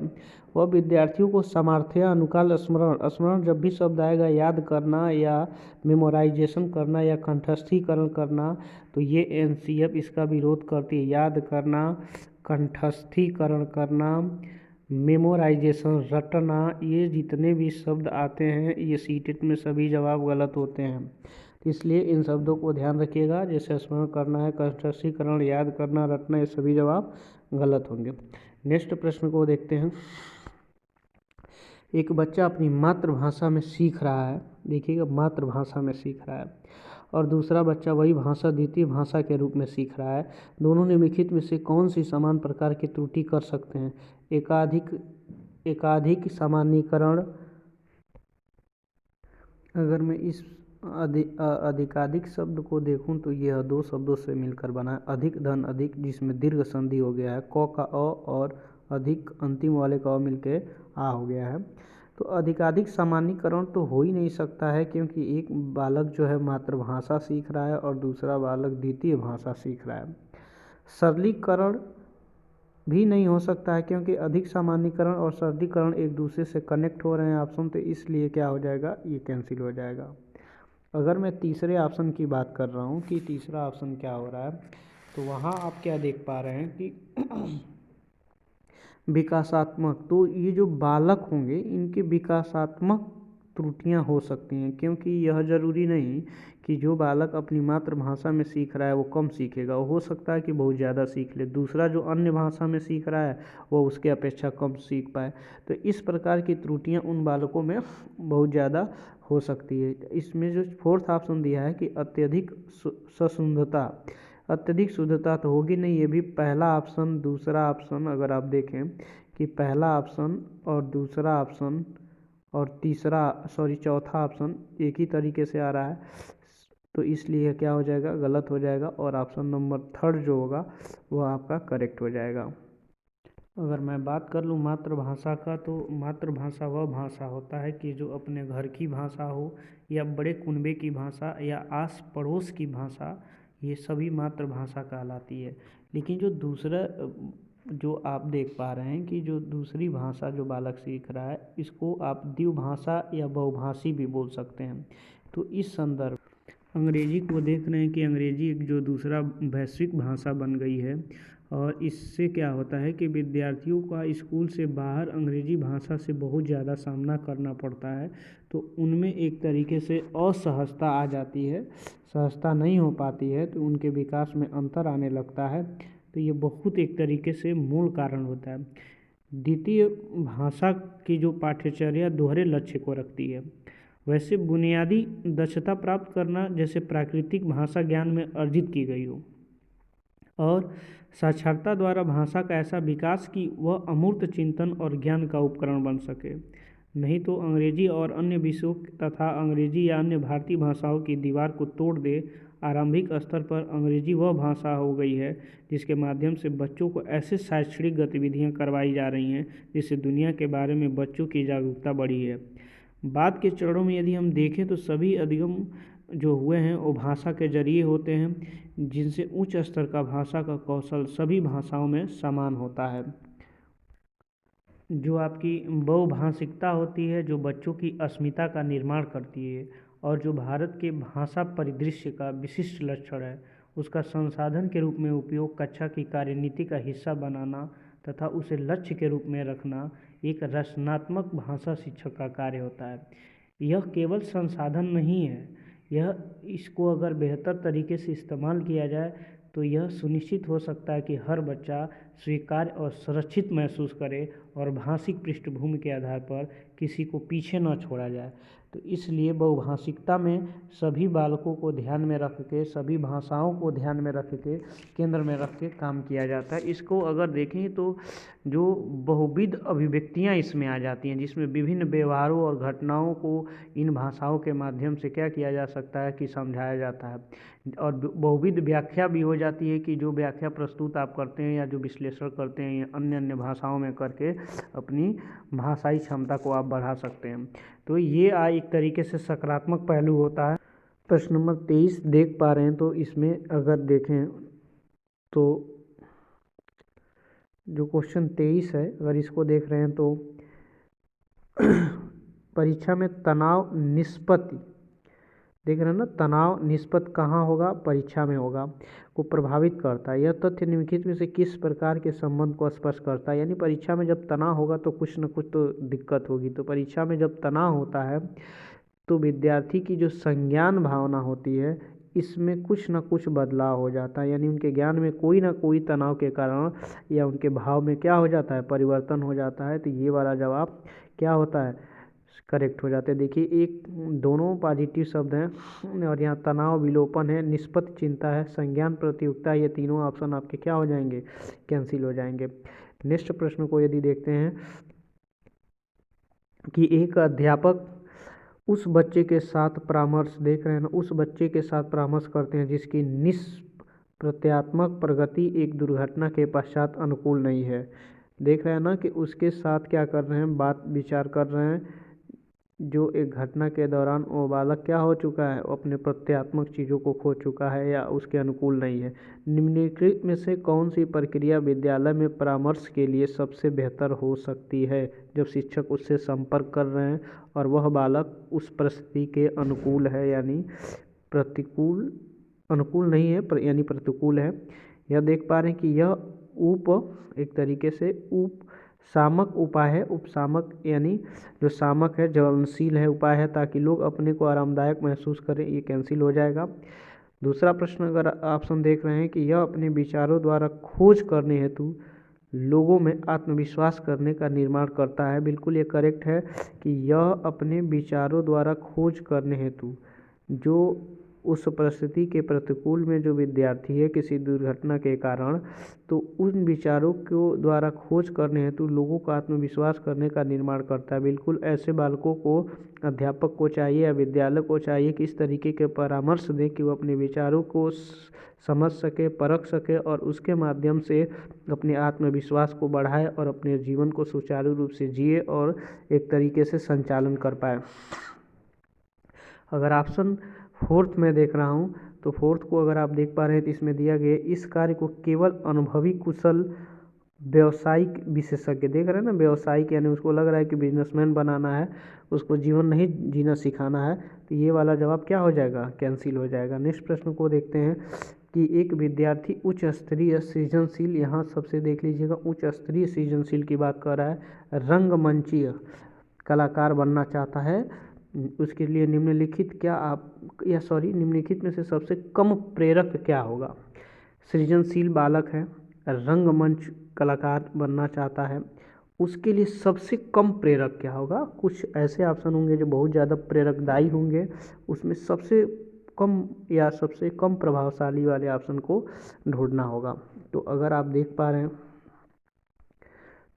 वह विद्यार्थियों को सामर्थ्य, अनुकाल, स्मरण जब भी शब्द आएगा, याद करना या मेमोराइजेशन करना या कंठस्थीकरण करना, तो ये एनसीएफ इसका विरोध करती है। याद करना, कंठस्थीकरण करना, मेमोराइजेशन रटना, ये जितने भी शब्द आते हैं ये सीटेट में सभी जवाब गलत होते हैं। तो इसलिए इन शब्दों को ध्यान रखिएगा। जैसे स्मरण करना है, कंठस्थीकरण, याद करना, रटना, ये सभी जवाब गलत होंगे। नेक्स्ट प्रश्न को देखते हैं। एक बच्चा अपनी मातृभाषा में सीख रहा है, देखिएगा मातृभाषा में सीख रहा है, और दूसरा बच्चा वही भाषा द्वितीय भाषा के रूप में सीख रहा है। दोनों निम्नलिखित में से कौन सी समान प्रकार की त्रुटि कर सकते हैं? एकाधिक सामान्यीकरण। अगर मैं इस अधिकाधिक शब्द को देखूं तो यह दो शब्दों से मिलकर बना है। अधिक धन अधिक, जिसमें दीर्घ संधि हो गया है, क का अ और अधिक अंतिम वाले का अ मिलके आ हो गया है। तो अधिकाधिक सामान्यीकरण तो हो ही नहीं सकता है, क्योंकि एक बालक जो है मातृभाषा सीख रहा है और दूसरा बालक द्वितीय भाषा सीख रहा है। सरलीकरण भी नहीं हो सकता है, क्योंकि अधिक सामान्यीकरण और सरलीकरण एक दूसरे से कनेक्ट हो रहे हैं ऑप्शन, तो इसलिए क्या हो जाएगा, ये कैंसिल हो जाएगा। अगर मैं तीसरे ऑप्शन की बात कर रहा हूँ कि तीसरा ऑप्शन क्या हो रहा है, तो वहाँ आप क्या देख पा रहे हैं कि विकासात्मक, तो ये जो बालक होंगे इनके विकासात्मक त्रुटियां हो सकती हैं, क्योंकि यह जरूरी नहीं कि जो बालक अपनी मातृभाषा में सीख रहा है वो कम सीखेगा, वो हो सकता है कि बहुत ज़्यादा सीख ले। दूसरा जो अन्य भाषा में सीख रहा है वो उसके अपेक्षा कम सीख पाए। तो इस प्रकार की त्रुटियां उन बालकों में बहुत ज़्यादा हो सकती है। इसमें जो फोर्थ ऑप्शन दिया है कि अत्यधिक सशुद्धता, अत्यधिक शुद्धता तो होगी नहीं, ये भी पहला ऑप्शन दूसरा ऑप्शन अगर आप देखें कि पहला ऑप्शन और दूसरा ऑप्शन और चौथा ऑप्शन एक ही तरीके से आ रहा है, तो इसलिए क्या हो जाएगा, गलत हो जाएगा और ऑप्शन नंबर थर्ड जो होगा वो आपका करेक्ट हो जाएगा। अगर मैं बात कर लूँ मातृभाषा का, तो मातृभाषा वह भाषा होता है कि जो अपने घर की भाषा हो या बड़े कुनबे की भाषा या आस पड़ोस की भाषा, ये सभी मातृभाषा कहलाती है। लेकिन जो दूसरा जो आप देख पा रहे हैं कि जो दूसरी भाषा जो बालक सीख रहा है, इसको आप द्विभाषा या बहुभाषी भी बोल सकते हैं। तो इस संदर्भ अंग्रेजी को देख रहे हैं कि अंग्रेजी एक जो दूसरा वैश्विक भाषा बन गई है, और इससे क्या होता है कि विद्यार्थियों का स्कूल से बाहर अंग्रेजी भाषा से बहुत ज़्यादा सामना करना पड़ता है, तो उनमें एक तरीके से असहजता आ जाती है, सहजता नहीं हो पाती है, तो उनके विकास में अंतर आने लगता है। तो ये बहुत एक तरीके से मूल कारण होता है। द्वितीय भाषा की जो पाठ्यचर्या दोहरे लक्ष्य को रखती है। वैसे बुनियादी दक्षता प्राप्त करना, जैसे प्राकृतिक भाषा ज्ञान में अर्जित की गई हो, और साक्षरता द्वारा भाषा का ऐसा विकास कि वह अमूर्त चिंतन और ज्ञान का उपकरण बन सके। नहीं तो अंग्रेजी और अन्य विषयों तथा अंग्रेजी या अन्य भारतीय भाषाओं की दीवार को तोड़ दे। आरंभिक स्तर पर अंग्रेजी वह भाषा हो गई है जिसके माध्यम से बच्चों को ऐसे शैक्षणिक गतिविधियां करवाई जा रही हैं जिससे दुनिया के बारे में बच्चों की जागरूकता बढ़ी है। बाद के चरणों में यदि हम देखें तो सभी अधिगम जो हुए हैं वो भाषा के जरिए होते हैं, जिनसे उच्च स्तर का भाषा का कौशल सभी भाषाओं में समान होता है। जो आपकी बहुभाषिकता होती है, जो बच्चों की अस्मिता का निर्माण करती है और जो भारत के भाषा परिदृश्य का विशिष्ट लक्षण है, उसका संसाधन के रूप में उपयोग, कक्षा की कार्यनीति का हिस्सा बनाना तथा उसे लक्ष्य के रूप में रखना एक रचनात्मक भाषा शिक्षक का कार्य होता है। यह केवल संसाधन नहीं है, यह इसको अगर बेहतर तरीके से इस्तेमाल किया जाए तो यह सुनिश्चित हो सकता है कि हर बच्चा स्वीकार्य और सुरक्षित महसूस करे और भाषिक पृष्ठभूमि के आधार पर किसी को पीछे न छोड़ा जाए। तो इसलिए बहुभाषिकता में सभी बालकों को ध्यान में रख के, सभी भाषाओं को ध्यान में रख के, केंद्र में रख के काम किया जाता है। इसको अगर देखें तो जो बहुविध अभिव्यक्तियाँ इसमें आ जाती हैं, जिसमें विभिन्न व्यवहारों और घटनाओं को इन भाषाओं के माध्यम से क्या किया जा सकता है कि समझाया जाता है, और बहुविध व्याख्या भी हो जाती है कि जो व्याख्या प्रस्तुत आप करते हैं या जो विश्लेषण विश्लेषण करते हैं या अन्य अन्य भाषाओं में करके अपनी भाषाई क्षमता को आप बढ़ा सकते हैं। तो ये एक तरीके से सकारात्मक पहलू होता है। प्रश्न नंबर 23 देख पा रहे हैं, तो इसमें अगर देखें तो जो क्वेश्चन 23 है, अगर इसको देख रहे हैं तो परीक्षा में तनाव निष्पत्ति देख रहे हैं ना, तनाव निष्पत्ति कहाँ होगा, परीक्षा में होगा, को प्रभावित करता है। यह तथ्य निम्नलिखित में से किस प्रकार के संबंध को स्पष्ट करता है। यानी परीक्षा में जब तनाव होगा तो कुछ न कुछ तो दिक्कत होगी। तो परीक्षा में जब तनाव होता है तो विद्यार्थी की जो संज्ञान भावना होती है इसमें कुछ न कुछ बदलाव हो जाता है। यानी उनके ज्ञान में कोई ना कोई तनाव के कारण या उनके भाव में क्या हो जाता है, परिवर्तन हो जाता है। तो ये वाला जवाब क्या होता है, करेक्ट हो जाते हैं। देखिए एक दोनों पॉजिटिव शब्द हैं और यहाँ तनाव विलोपन है, निष्पत्ति चिंता है, संज्ञान प्रतियोगिता, ये तीनों ऑप्शन आपके क्या हो जाएंगे, कैंसिल हो जाएंगे। नेक्स्ट प्रश्न को यदि देखते हैं कि एक अध्यापक उस बच्चे के साथ परामर्श, देख रहे हैं ना, उस बच्चे के साथ परामर्श करते हैं जिसकी निष्प्रत्यात्मक प्रगति एक दुर्घटना के पश्चात अनुकूल नहीं है। देख रहे हैं ना कि उसके साथ क्या कर रहे हैं, बात विचार कर रहे हैं। जो एक घटना के दौरान वो बालक क्या हो चुका है, वो अपने प्रत्यात्मक चीज़ों को खो चुका है या उसके अनुकूल नहीं है। निम्नलिखित में से कौन सी प्रक्रिया विद्यालय में परामर्श के लिए सबसे बेहतर हो सकती है। जब शिक्षक उससे संपर्क कर रहे हैं और वह बालक उस परिस्थिति के अनुकूल है यानी प्रतिकूल, अनुकूल नहीं है यानी प्रतिकूल है। यह देख पा रहे हैं कि यह एक तरीके से सामक उपाय है। उपसामक यानी जो सामक है, ज्वलनशील है, उपाय है ताकि लोग अपने को आरामदायक महसूस करें, ये कैंसिल हो जाएगा। दूसरा प्रश्न अगर ऑप्शन देख रहे हैं कि यह अपने विचारों द्वारा खोज करने हेतु लोगों में आत्मविश्वास करने का निर्माण करता है। बिल्कुल ये करेक्ट है कि यह अपने विचारों द्वारा खोज करने हेतु, जो उस परिस्थिति के प्रतिकूल में जो विद्यार्थी है किसी दुर्घटना के कारण, तो उन विचारों को द्वारा खोज करने हेतु लोगों का आत्मविश्वास करने का निर्माण करता है। बिल्कुल ऐसे बालकों को अध्यापक को चाहिए या विद्यालय को चाहिए कि इस तरीके के परामर्श दें कि वो अपने विचारों को समझ सके, परख सके और उसके माध्यम से अपने आत्मविश्वास को बढ़ाए और अपने जीवन को सुचारू रूप से जिए और एक तरीके से संचालन कर पाए। अगर ऑप्शन 4 में देख रहा हूँ तो 4 को अगर आप देख पा रहे हैं तो इसमें दिया गया इस कार्य को केवल अनुभवी कुशल व्यावसायिक विशेषज्ञ, देख रहे हैं ना, व्यावसायिक यानी उसको लग रहा है कि बिजनेसमैन बनाना है, उसको जीवन नहीं जीना सिखाना है, तो ये वाला जवाब क्या हो जाएगा, कैंसिल हो जाएगा। नेक्स्ट प्रश्न को देखते हैं कि एक विद्यार्थी उच्च स्तरीय सृजनशील, यहाँ सबसे देख लीजिएगा उच्च स्तरीय सृजनशील की बात कर रहा है, रंगमंचीय कलाकार बनना चाहता है। उसके लिए निम्नलिखित निम्नलिखित में से सबसे कम प्रेरक क्या होगा। सृजनशील बालक है, रंगमंच कलाकार बनना चाहता है, उसके लिए सबसे कम प्रेरक क्या होगा। कुछ ऐसे ऑप्शन होंगे जो बहुत ज़्यादा प्रेरकदायी होंगे, उसमें सबसे कम या सबसे कम प्रभावशाली वाले ऑप्शन को ढूंढना होगा। तो अगर आप देख पा रहे हैं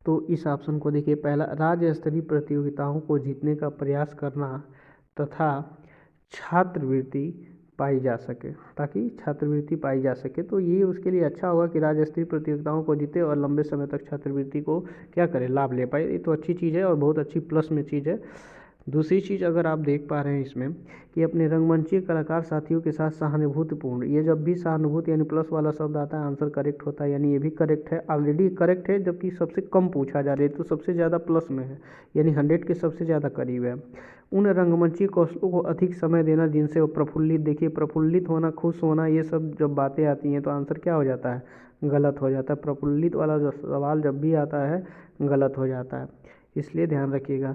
तो इस ऑप्शन को देखिए, पहला राज्य स्तरीय प्रतियोगिताओं को जीतने का प्रयास करना तथा छात्रवृत्ति पाई जा सके, ताकि छात्रवृत्ति पाई जा सके, तो ये उसके लिए अच्छा होगा कि राज्य स्तरीय प्रतियोगिताओं को जीते और लंबे समय तक छात्रवृत्ति को क्या करे, लाभ ले पाए। ये तो अच्छी चीज़ है और बहुत अच्छी प्लस में चीज़ है। दूसरी चीज़ अगर आप देख पा रहे हैं इसमें कि अपने रंगमंचीय कलाकार साथियों के साथ सहानुभूतिपूर्ण, ये जब भी सहानुभूति यानी प्लस वाला शब्द आता है आंसर करेक्ट होता है, यानी ये भी करेक्ट है, ऑलरेडी करेक्ट है, जबकि सबसे कम पूछा जा रहा है तो सबसे ज़्यादा प्लस में है, यानी 100 के सबसे ज़्यादा करीब है। उन रंगमंचीय कौशलों को अधिक समय देना जिनसे वो प्रफुल्लित, देखिए प्रफुल्लित होना, खुश होना, ये सब जब बातें आती हैं तो आंसर क्या हो जाता है, गलत हो जाता है। प्रफुल्लित वाला जो सवाल जब भी आता है गलत हो जाता है, इसलिए ध्यान रखिएगा।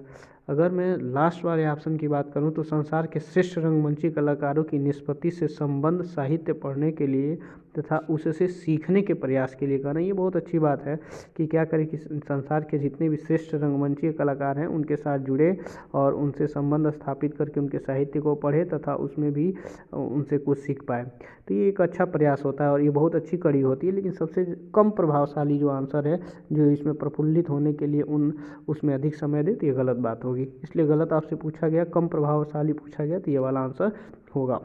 अगर मैं लास्ट वाले ऑप्शन की बात करूं तो संसार के श्रेष्ठ रंगमंची कलाकारों की निष्पत्ति से संबंध साहित्य पढ़ने के लिए तथा उससे सीखने के प्रयास के लिए करना, ये बहुत अच्छी बात है कि क्या करें कि संसार के जितने भी श्रेष्ठ रंगमंची कलाकार हैं उनके साथ जुड़े और उनसे संबंध स्थापित करके उनके साहित्य को पढ़े तथा उसमें भी उनसे कुछ सीख पाए। तो ये एक अच्छा प्रयास होता है और ये बहुत अच्छी कड़ी होती है, लेकिन सबसे कम प्रभावशाली जो आंसर है जो इसमें प्रफुल्लित होने के लिए उसमें अधिक समय दे, तो ये गलत बात होगी, इसलिए गलत आपसे पूछा गया, कम प्रभावशाली पूछा गया, तो ये वाला आंसर होगा।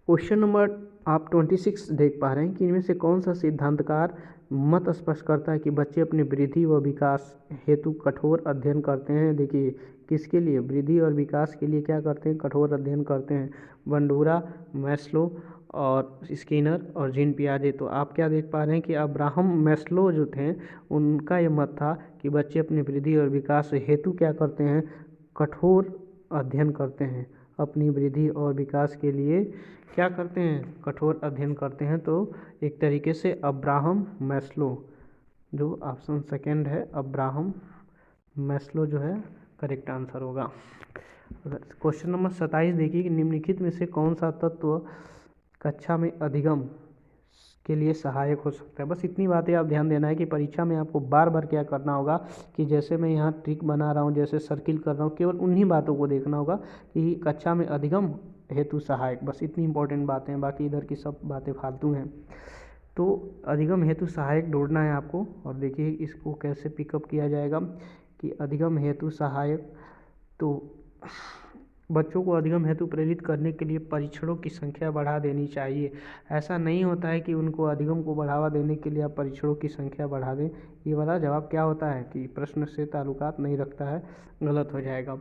क्वेश्चन नंबर आप 26 देख पा रहे हैं कि इनमें से कौन सा सिद्धांतकार मत स्पष्ट करता है कि बच्चे अपनी वृद्धि व विकास हेतु कठोर अध्ययन करते हैं। देखिए किसके लिए, वृद्धि और विकास के लिए क्या करते हैं, कठोर अध्ययन करते हैं। बंडूरा, मैस्लो और स्किनर और जीन पियाजे। तो आप क्या देख पा रहे हैं कि अब्राहम मैस्लो जो थे उनका ये मत था कि बच्चे अपनी वृद्धि और विकास हेतु क्या करते हैं, कठोर अध्ययन करते हैं। अपनी वृद्धि और विकास के लिए क्या करते हैं, कठोर अध्ययन करते हैं। तो एक तरीके से अब्राहम मैस्लो, जो ऑप्शन सेकंड है अब्राहम मैस्लो जो है करेक्ट आंसर होगा। क्वेश्चन नंबर 27 देखिए कि निम्नलिखित में से कौन सा तत्व कक्षा में अधिगम के लिए सहायक हो सकता है। बस इतनी बातें आप ध्यान देना है कि परीक्षा में आपको बार बार क्या करना होगा कि जैसे मैं यहाँ ट्रिक बना रहा हूँ, जैसे सर्किल कर रहा हूँ, केवल उन्हीं बातों को देखना होगा कि कक्षा में अधिगम हेतु सहायक, बस इतनी इंपॉर्टेंट बातें हैं, बाकी इधर की सब बातें फालतू हैं। तो अधिगम हेतु सहायक ढूंढना है आपको। और देखिए इसको कैसे पिकअप किया जाएगा कि अधिगम हेतु सहायक, तो बच्चों को अधिगम हेतु प्रेरित करने के लिए परीक्षणों की संख्या बढ़ा देनी चाहिए। ऐसा नहीं होता है कि उनको अधिगम को बढ़ावा देने के लिए आप परीक्षणों की संख्या बढ़ा दें। ये वाला जवाब क्या होता है कि प्रश्न से ताल्लुकात नहीं रखता है, गलत हो जाएगा।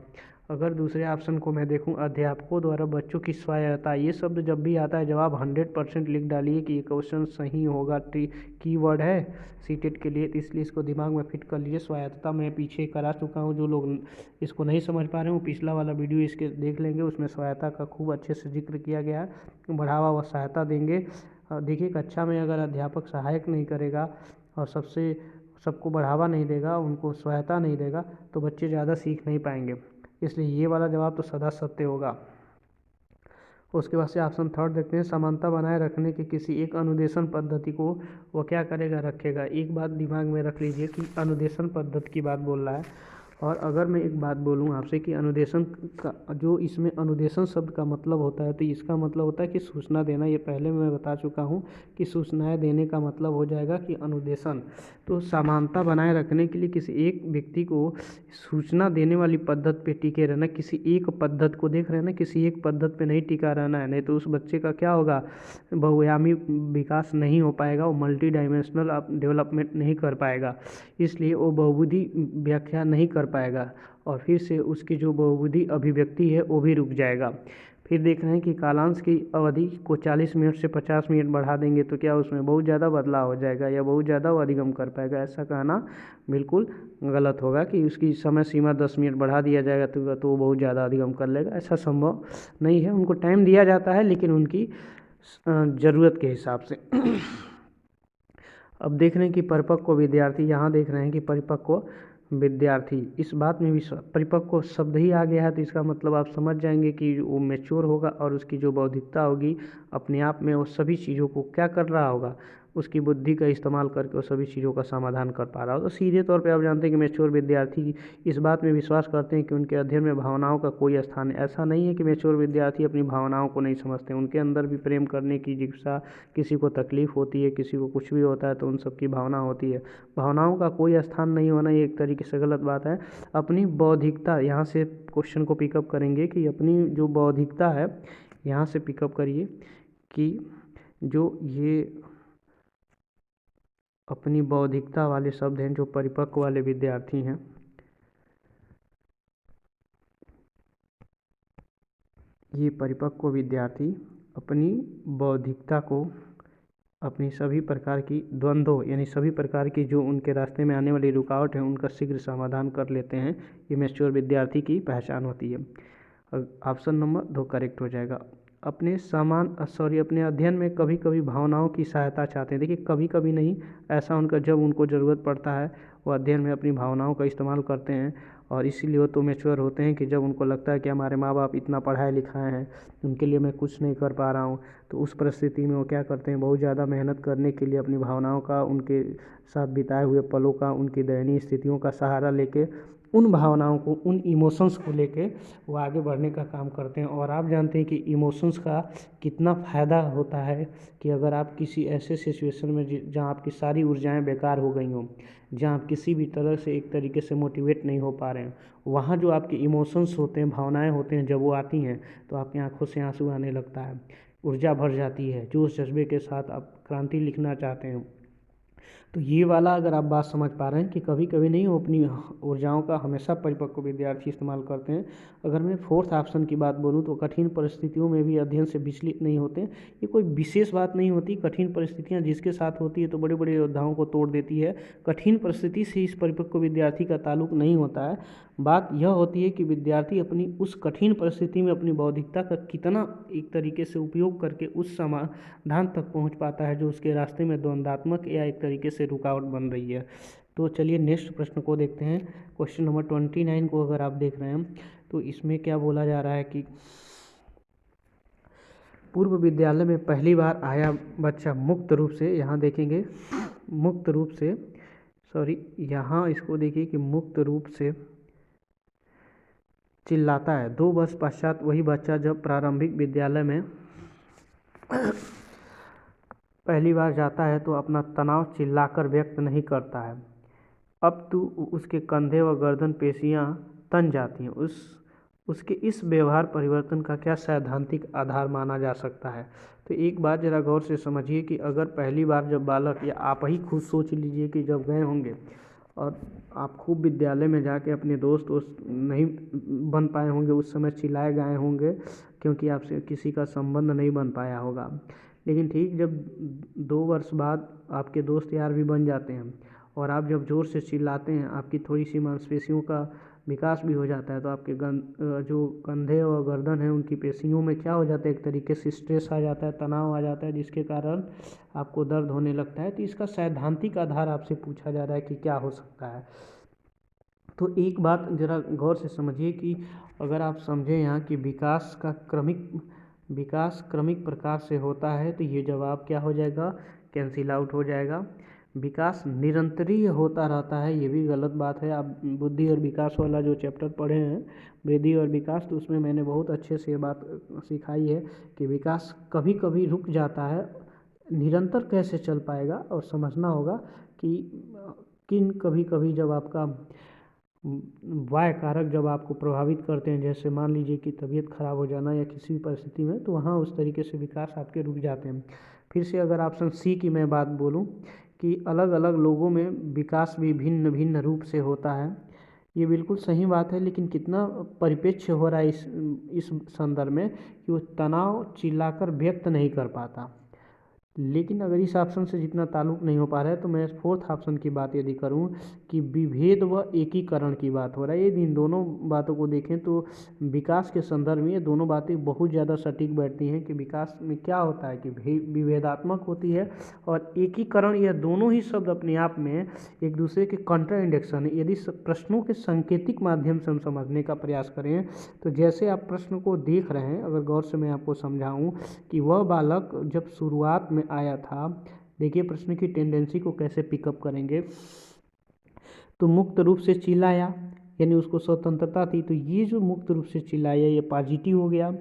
अगर दूसरे ऑप्शन को मैं देखूं, अध्यापकों द्वारा बच्चों की स्वायत्तता, ये शब्द जब भी आता है जवाब 100% लिख डालिए कि ये क्वेश्चन सही होगा। कीवर्ड है सीटेट के लिए, तो इसलिए इसको दिमाग में फिट कर लीजिए। स्वायत्तता मैं पीछे करा चुका हूँ, जो लोग इसको नहीं समझ पा रहे हैं वो पिछला वाला वीडियो इसके देख लेंगे, उसमें स्वायत्तता का खूब अच्छे से जिक्र किया गया है। बढ़ावा व सहायता देंगे। देखिए कक्षा में अगर अध्यापक सहायक नहीं करेगा और सबको बढ़ावा नहीं देगा, उनको सहायता नहीं देगा, तो बच्चे ज़्यादा सीख नहीं पाएंगे। इसलिए ये वाला जवाब तो सदा सत्य होगा। उसके बाद से ऑप्शन थर्ड देखते हैं, समानता बनाए रखने की किसी एक अनुदेशन पद्धति को वो क्या करेगा, रखेगा। एक बात दिमाग में रख लीजिए कि अनुदेशन पद्धति की बात बोल रहा है। और अगर मैं एक बात बोलूँ आपसे कि अनुदेशन का जो इसमें अनुदेशन शब्द का मतलब होता है, तो इसका मतलब होता है कि सूचना देना। ये पहले मैं बता चुका हूँ कि सूचनाएं देने का मतलब हो जाएगा कि अनुदेशन। तो समानता बनाए रखने के लिए किसी एक व्यक्ति को सूचना देने वाली पद्धति पे टिके रहना, किसी एक पद्धति को देख रहे हैं ना, किसी एक पद्धति पे नहीं टिका रहना है, नहीं तो उस बच्चे का क्या होगा, बहुआयामी विकास नहीं हो पाएगा, वो मल्टी डायमेंशनल डेवलपमेंट नहीं कर पाएगा। इसलिए वो बहुबुद्धि व्याख्या नहीं कर पाएगा और फिर से उसकी जो बहुबुद्धि अभिव्यक्ति है वो भी रुक जाएगा। फिर देख रहे हैं कि कालांश की अवधि को 40 मिनट से 50 मिनट बढ़ा देंगे तो क्या उसमें बहुत ज़्यादा बदलाव हो जाएगा या बहुत ज़्यादा वो अधिगम कर पाएगा। ऐसा कहना बिल्कुल गलत होगा कि उसकी समय सीमा 10 मिनट बढ़ा दिया जाएगा तो वो बहुत ज़्यादा अधिगम कर लेगा, ऐसा संभव नहीं है। उनको टाइम दिया जाता है लेकिन उनकी ज़रूरत के हिसाब से। अब देख रहे हैं कि परिपक्व विद्यार्थी, यहाँ देख रहे हैं कि परिपक्व विद्यार्थी, इस बात में भी परिपक्व शब्द ही आ गया है तो इसका मतलब आप समझ जाएंगे कि वो मैच्योर होगा और उसकी जो बौद्धिकता होगी अपने आप में वो सभी चीज़ों को क्या कर रहा होगा, उसकी बुद्धि का इस्तेमाल करके वो सभी चीज़ों का समाधान कर पा रहा हो। तो सीधे तौर पे आप जानते हैं कि मैच्योर विद्यार्थी इस बात में विश्वास करते हैं कि उनके अध्ययन में भावनाओं का कोई स्थान है। ऐसा नहीं है कि मैच्योर विद्यार्थी अपनी भावनाओं को नहीं समझते, उनके अंदर भी प्रेम करने की जिज्ञासा, किसी को तकलीफ़ होती है, किसी को कुछ भी होता है तो उन सब की भावना होती है। भावनाओं का कोई स्थान नहीं होना ये एक तरीके से गलत बात है। अपनी बौद्धिकता, यहाँ से क्वेश्चन को पिकअप करेंगे कि अपनी जो बौद्धिकता है, यहाँ से पिकअप करिए कि जो ये अपनी बौद्धिकता वाले शब्द हैं, जो परिपक्व वाले विद्यार्थी हैं, ये परिपक्व विद्यार्थी अपनी बौद्धिकता को अपनी सभी प्रकार की द्वंद्वों यानी सभी प्रकार की जो उनके रास्ते में आने वाली रुकावट है उनका शीघ्र समाधान कर लेते हैं। ये मैच्योर विद्यार्थी की पहचान होती है। ऑप्शन नंबर 2 करेक्ट हो जाएगा। अपने अध्ययन में कभी कभी भावनाओं की सहायता चाहते हैं। देखिए कभी कभी नहीं, ऐसा उनका जब उनको ज़रूरत पड़ता है वो अध्ययन में अपनी भावनाओं का इस्तेमाल करते हैं और इसीलिए वो तो मैच्योर होते हैं कि जब उनको लगता है कि हमारे माँ बाप इतना पढ़ाए लिखाए हैं, उनके लिए मैं कुछ नहीं कर पा रहा हूँ, तो उस परिस्थिति में वो क्या करते हैं, बहुत ज़्यादा मेहनत करने के लिए अपनी भावनाओं का, उनके साथ बिताए हुए पलों का, उनकी दयनीय स्थितियों का सहारा लेके उन भावनाओं को, उन इमोशंस को लेके वो आगे बढ़ने का काम करते हैं। और आप जानते हैं कि इमोशंस का कितना फ़ायदा होता है कि अगर आप किसी ऐसे सिचुएशन में जहाँ आपकी सारी ऊर्जाएं बेकार हो गई हों, जहाँ आप किसी भी तरह से एक तरीके से मोटिवेट नहीं हो पा रहे हैं, वहाँ जो आपके इमोशंस होते हैं, भावनाएं होते हैं, जब वो आती हैं तो आपकी आंखों से आंसू आने लगता है। ऊर्जा भर जाती है, जोश जज्बे के साथ आप क्रांति लिखना चाहते हैं। तो ये वाला अगर आप बात समझ पा रहे हैं कि कभी कभी नहीं वो अपनी ऊर्जाओं का हमेशा परिपक्व विद्यार्थी इस्तेमाल करते हैं। अगर मैं फोर्थ ऑप्शन की बात बोलूँ तो कठिन परिस्थितियों में भी अध्ययन से विचलित नहीं होते। ये कोई विशेष बात नहीं होती, कठिन परिस्थितियाँ जिसके साथ होती है तो बड़े बड़े योद्धाओं को तोड़ देती है। कठिन परिस्थिति से इस परिपक्व विद्यार्थी का ताल्लुक नहीं होता है। बात यह होती है कि विद्यार्थी अपनी उस कठिन परिस्थिति में अपनी बौद्धिकता का कितना एक तरीके से उपयोग करके उस समाधान तक पहुंच पाता है जो उसके रास्ते में द्वंद्वात्मक या एक तरीके से रुकावट बन रही है। तो चलिए नेक्स्ट प्रश्न को देखते हैं। क्वेश्चन नंबर 29 को अगर आप देख रहे हैं तो इसमें क्या बोला जा रहा है कि पूर्व विद्यालय में पहली बार आया बच्चा मुक्त रूप से, यहाँ देखेंगे मुक्त रूप से, यहाँ इसको देखिए कि मुक्त रूप से चिल्लाता है। 2 वर्ष पश्चात वही बच्चा जब प्रारंभिक विद्यालय में पहली बार जाता है तो अपना तनाव चिल्लाकर व्यक्त नहीं करता है। अब तो उसके कंधे व गर्दन पेशियां तन जाती हैं। उसके इस व्यवहार परिवर्तन का क्या सैद्धांतिक आधार माना जा सकता है? तो एक बात ज़रा गौर से समझिए कि अगर पहली बार जब बालक, या आप ही खुद सोच लीजिए कि जब गए होंगे और आप खूब विद्यालय में जाके अपने दोस्त नहीं बन पाए होंगे, उस समय चिल्लाए गए होंगे क्योंकि आपसे किसी का संबंध नहीं बन पाया होगा। लेकिन ठीक जब 2 वर्ष बाद आपके दोस्त यार भी बन जाते हैं और आप जब ज़ोर से चिल्लाते हैं, आपकी थोड़ी सी मांसपेशियों का विकास भी हो जाता है, तो आपके जो कंधे और गर्दन है उनकी पेशियों में क्या हो जाता है, एक तरीके से स्ट्रेस आ जाता है, तनाव आ जाता है, जिसके कारण आपको दर्द होने लगता है। तो इसका सैद्धांतिक आधार आपसे पूछा जा रहा है कि क्या हो सकता है। तो एक बात ज़रा गौर से समझिए कि अगर आप समझें यहाँ कि विकास क्रमिक प्रकार से होता है तो ये जवाब क्या हो जाएगा, कैंसिल आउट हो जाएगा। विकास निरंतरीय होता रहता है, ये भी गलत बात है। आप बुद्धि और विकास वाला जो चैप्टर पढ़े हैं, वृद्धि और विकास, तो उसमें मैंने बहुत अच्छे से ये बात सिखाई है कि विकास कभी कभी रुक जाता है, निरंतर कैसे चल पाएगा। और समझना होगा कि कभी कभी जब आपका वाय कारक जब आपको प्रभावित करते हैं, जैसे मान लीजिए कि तबीयत खराब हो जाना या किसी भी परिस्थिति में, तो वहाँ उस तरीके से विकास आपके रुक जाते हैं। फिर से अगर ऑप्शन सी की मैं बात बोलूँ कि अलग अलग लोगों में विकास भी भिन्न भिन्न रूप से होता है, ये बिल्कुल सही बात है। लेकिन कितना परिप्रेक्ष्य हो रहा है इस संदर्भ में कि वो तनाव चिल्लाकर व्यक्त नहीं कर पाता। लेकिन अगर इस ऑप्शन से जितना ताल्लुक़ नहीं हो पा रहा है तो मैं फोर्थ ऑप्शन की बात यदि करूं कि विभेद व एकीकरण की बात हो रहा है, यदि इन दोनों बातों को देखें तो विकास के संदर्भ में ये दोनों बातें बहुत ज़्यादा सटीक बैठती हैं कि विकास में क्या होता है कि विभेदात्मक होती है और एकीकरण, यह दोनों ही शब्द अपने आप में एक दूसरे के कंट्रा इंडेक्शन है। यदि प्रश्नों के सांकेतिक माध्यम से हम समझने का प्रयास करें तो जैसे आप प्रश्न को देख रहे हैं, अगर गौर से मैं आपको समझाऊँ कि वह बालक जब शुरुआत में आया था, देखिए प्रश्न की टेंडेंसी को कैसे पिकअप करेंगे। तो मुक्त रूप से चिल्लाया यानी उसको स्वतंत्रता थी, तो ये जो मुक्त रूप से चिल्लाया ये पॉजिटिव हो गया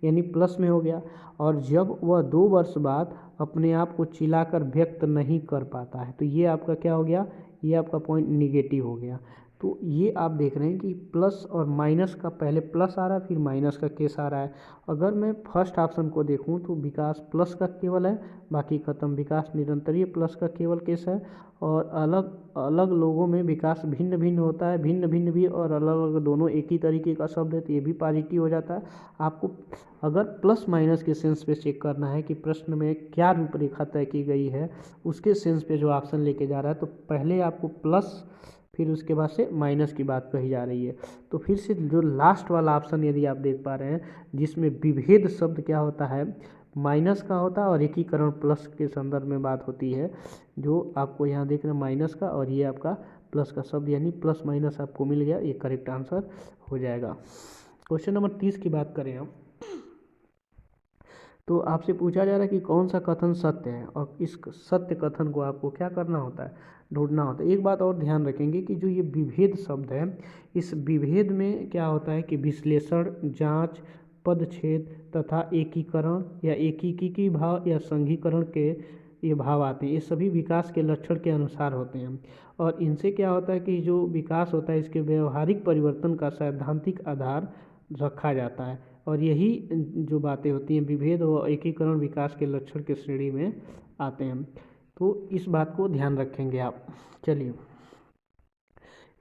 यानी प्लस में हो गया। और जब वह 2 वर्ष बाद अपने आप को चिल्लाकर व्यक्त नहीं कर पाता है तो ये आपका क्या हो गया, ये आपका पॉइंट निगेटिव हो गया। तो ये आप देख रहे हैं कि प्लस और माइनस का, पहले प्लस आ रहा है फिर माइनस का केस आ रहा है। अगर मैं फर्स्ट ऑप्शन को देखूं तो विकास प्लस का केवल है, बाकी खत्म। विकास निरंतरीय प्लस का केवल केस है। और अलग अलग लोगों में विकास भिन्न भिन्न होता है, भिन्न भिन्न भी और अलग अलग दोनों एक ही तरीके का शब्द है तो ये भी पॉजिटिव हो जाता है। आपको अगर प्लस माइनस के सेंस पे चेक करना है कि प्रश्न में क्या रूपरेखा तय की गई है, उसके सेंस पे जो ऑप्शन लेके जा रहा है, तो पहले आपको प्लस फिर उसके बाद से माइनस की बात कही जा रही है। तो फिर से जो लास्ट वाला ऑप्शन यदि आप देख पा रहे हैं जिसमें विभेद शब्द क्या होता है, माइनस का होता है और एकीकरण प्लस के संदर्भ में बात होती है, जो आपको यहाँ देख रहे हैं माइनस का और ये आपका प्लस का शब्द, यानी प्लस माइनस आपको मिल गया, ये करेक्ट आंसर हो जाएगा। क्वेश्चन नंबर 30 की बात करें हम, तो आपसे पूछा जा रहा है कि कौन सा कथन सत्य है और इस सत्य कथन को आपको क्या करना होता है, ढूंढना होता है। एक बात और ध्यान रखेंगे कि जो ये विभेद शब्द है, इस विभेद में क्या होता है कि विश्लेषण, जांच, पदच्छेद तथा एकीकरण या एकीकी भाव या संघीकरण के ये भाव आते हैं। ये सभी विकास के लक्षण के अनुसार होते हैं और इनसे क्या होता है कि जो विकास होता है इसके व्यवहारिक परिवर्तन का सैद्धांतिक आधार रखा जाता है। और यही जो बातें होती हैं विभेद व एकीकरण विकास के लक्षण के श्रेणी में आते हैं। तो इस बात को ध्यान रखेंगे आप। चलिए,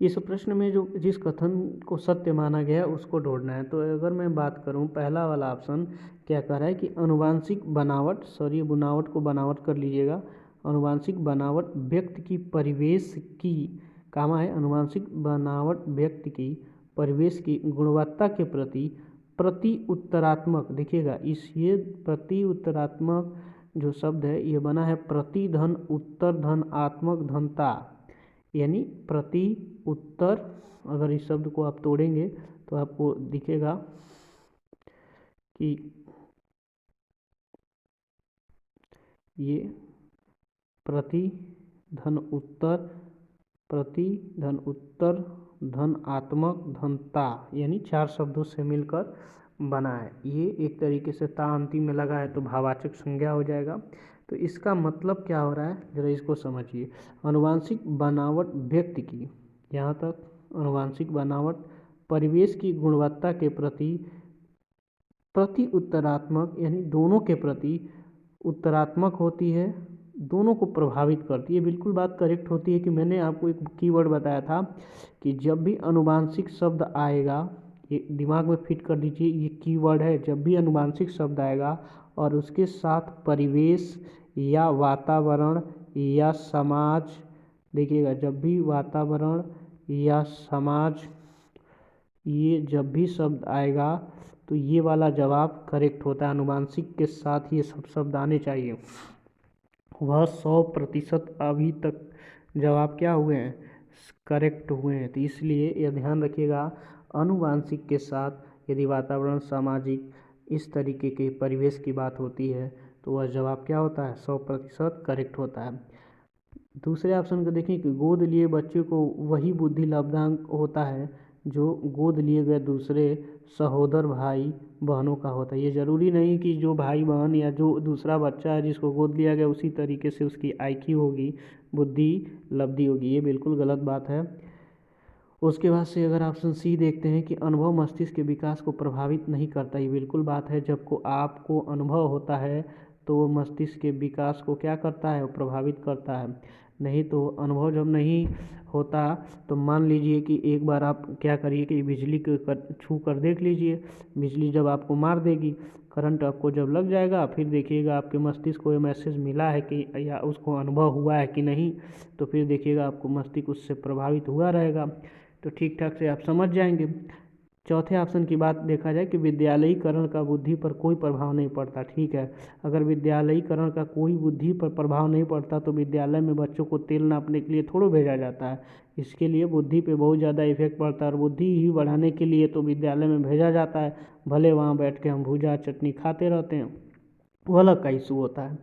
इस प्रश्न में जो जिस कथन को सत्य माना गया है उसको ढूंढना है। तो अगर मैं बात करूं, पहला वाला ऑप्शन क्या कह रहा है कि अनुवांशिक बनावट, सॉरी बनावट को बनावट कर लीजिएगा, अनुवांशिक बनावट व्यक्ति की परिवेश की कामा है, अनुवांशिक बनावट व्यक्ति की परिवेश की गुणवत्ता के प्रति उत्तरात्मक, देखिएगा इस ये प्रति उत्तरात्मक जो शब्द है ये बना है प्रति धन उत्तर धन आत्मक धनता, यानी प्रति उत्तर। अगर इस शब्द को आप तोड़ेंगे तो आपको दिखेगा कि ये प्रति धन उत्तर धन आत्मक धनता, यानी 4 शब्दों से मिलकर बना है। ये एक तरीके से ता अंतिम में लगा है तो भाववाचक संज्ञा हो जाएगा। तो इसका मतलब क्या हो रहा है, जरा इसको समझिए। अनुवांशिक बनावट व्यक्ति की, यहाँ तक अनुवांशिक बनावट परिवेश की गुणवत्ता के प्रति उत्तरात्मक, यानी दोनों के प्रति उत्तरात्मक होती है, दोनों को प्रभावित करती है। बिल्कुल बात करेक्ट होती है कि मैंने आपको एक कीवर्ड बताया था कि जब भी अनुवांशिक शब्द आएगा, ये दिमाग में फिट कर दीजिए, ये कीवर्ड है, जब भी अनुवांशिक शब्द आएगा और उसके साथ परिवेश या वातावरण या समाज, देखिएगा जब भी वातावरण या समाज ये जब भी शब्द आएगा तो ये वाला जवाब करेक्ट होता है। अनुवांशिक के साथ ये सब शब्द आने चाहिए। वह 100% अभी तक जवाब क्या हुए हैं, करेक्ट हुए हैं। तो इसलिए यह ध्यान रखिएगा, अनुवांशिक के साथ यदि वातावरण सामाजिक इस तरीके के परिवेश की बात होती है तो वह जवाब क्या होता है, 100% करेक्ट होता है। दूसरे ऑप्शन को देखें कि गोद लिए बच्चे को वही बुद्धि लब्धांक होता है जो गोद लिए गए दूसरे सहोदर भाई बहनों का होता है। ये ज़रूरी नहीं कि जो भाई बहन या जो दूसरा बच्चा है जिसको गोद लिया गया उसी तरीके से उसकी IQ होगी, बुद्धि लब्धि होगी, ये बिल्कुल गलत बात है। उसके बाद से अगर ऑप्शन सी देखते हैं कि अनुभव मस्तिष्क के विकास को प्रभावित नहीं करता, ये बिल्कुल बात है। जब को आपको अनुभव होता है तो वो मस्तिष्क के विकास को क्या करता है, वो प्रभावित करता है। नहीं तो अनुभव जब नहीं होता तो मान लीजिए कि एक बार आप क्या करिए कि बिजली को छू कर देख लीजिए, बिजली जब आपको मार देगी, करंट आपको जब लग जाएगा, फिर देखिएगा आपके मस्तिष्क को ये मैसेज मिला है कि या उसको अनुभव हुआ है कि नहीं, तो फिर देखिएगा आपको मस्तिष्क उससे प्रभावित हुआ रहेगा। तो ठीक ठाक से आप समझ जाएंगे। चौथे ऑप्शन की बात देखा जाए कि विद्यालयीकरण का बुद्धि पर कोई प्रभाव नहीं पड़ता, ठीक है। अगर विद्यालयीकरण का कोई बुद्धि पर प्रभाव नहीं पड़ता तो विद्यालय में बच्चों को तेल नापने के लिए थोड़ा भेजा जाता है, इसके लिए बुद्धि पे बहुत ज़्यादा इफेक्ट पड़ता है। और बुद्धि ही बढ़ाने के लिए तो विद्यालय में भेजा जाता है, भले वहाँ बैठ के हम भूजा चटनी खाते रहते हैं, वो अलग का इशू होता है।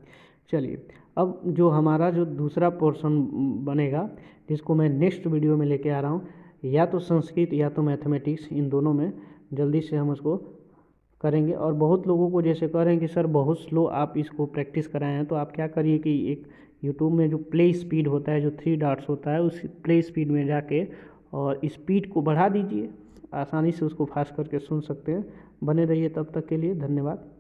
चलिए, अब जो हमारा जो दूसरा पोर्शन बनेगा जिसको मैं नेक्स्ट वीडियो में लेके आ रहा हूँ, या तो संस्कृत या तो मैथमेटिक्स, इन दोनों में जल्दी से हम उसको करेंगे। और बहुत लोगों को जैसे कह रहे हैं कि सर बहुत स्लो आप इसको प्रैक्टिस कराए हैं, तो आप क्या करिए कि एक यूट्यूब में जो प्ले स्पीड होता है, जो 3 डॉट्स होता है, उस प्ले स्पीड में जाके और स्पीड को बढ़ा दीजिए, आसानी से उसको फास्ट करके सुन सकते हैं। बने रहिए, तब तक के लिए धन्यवाद।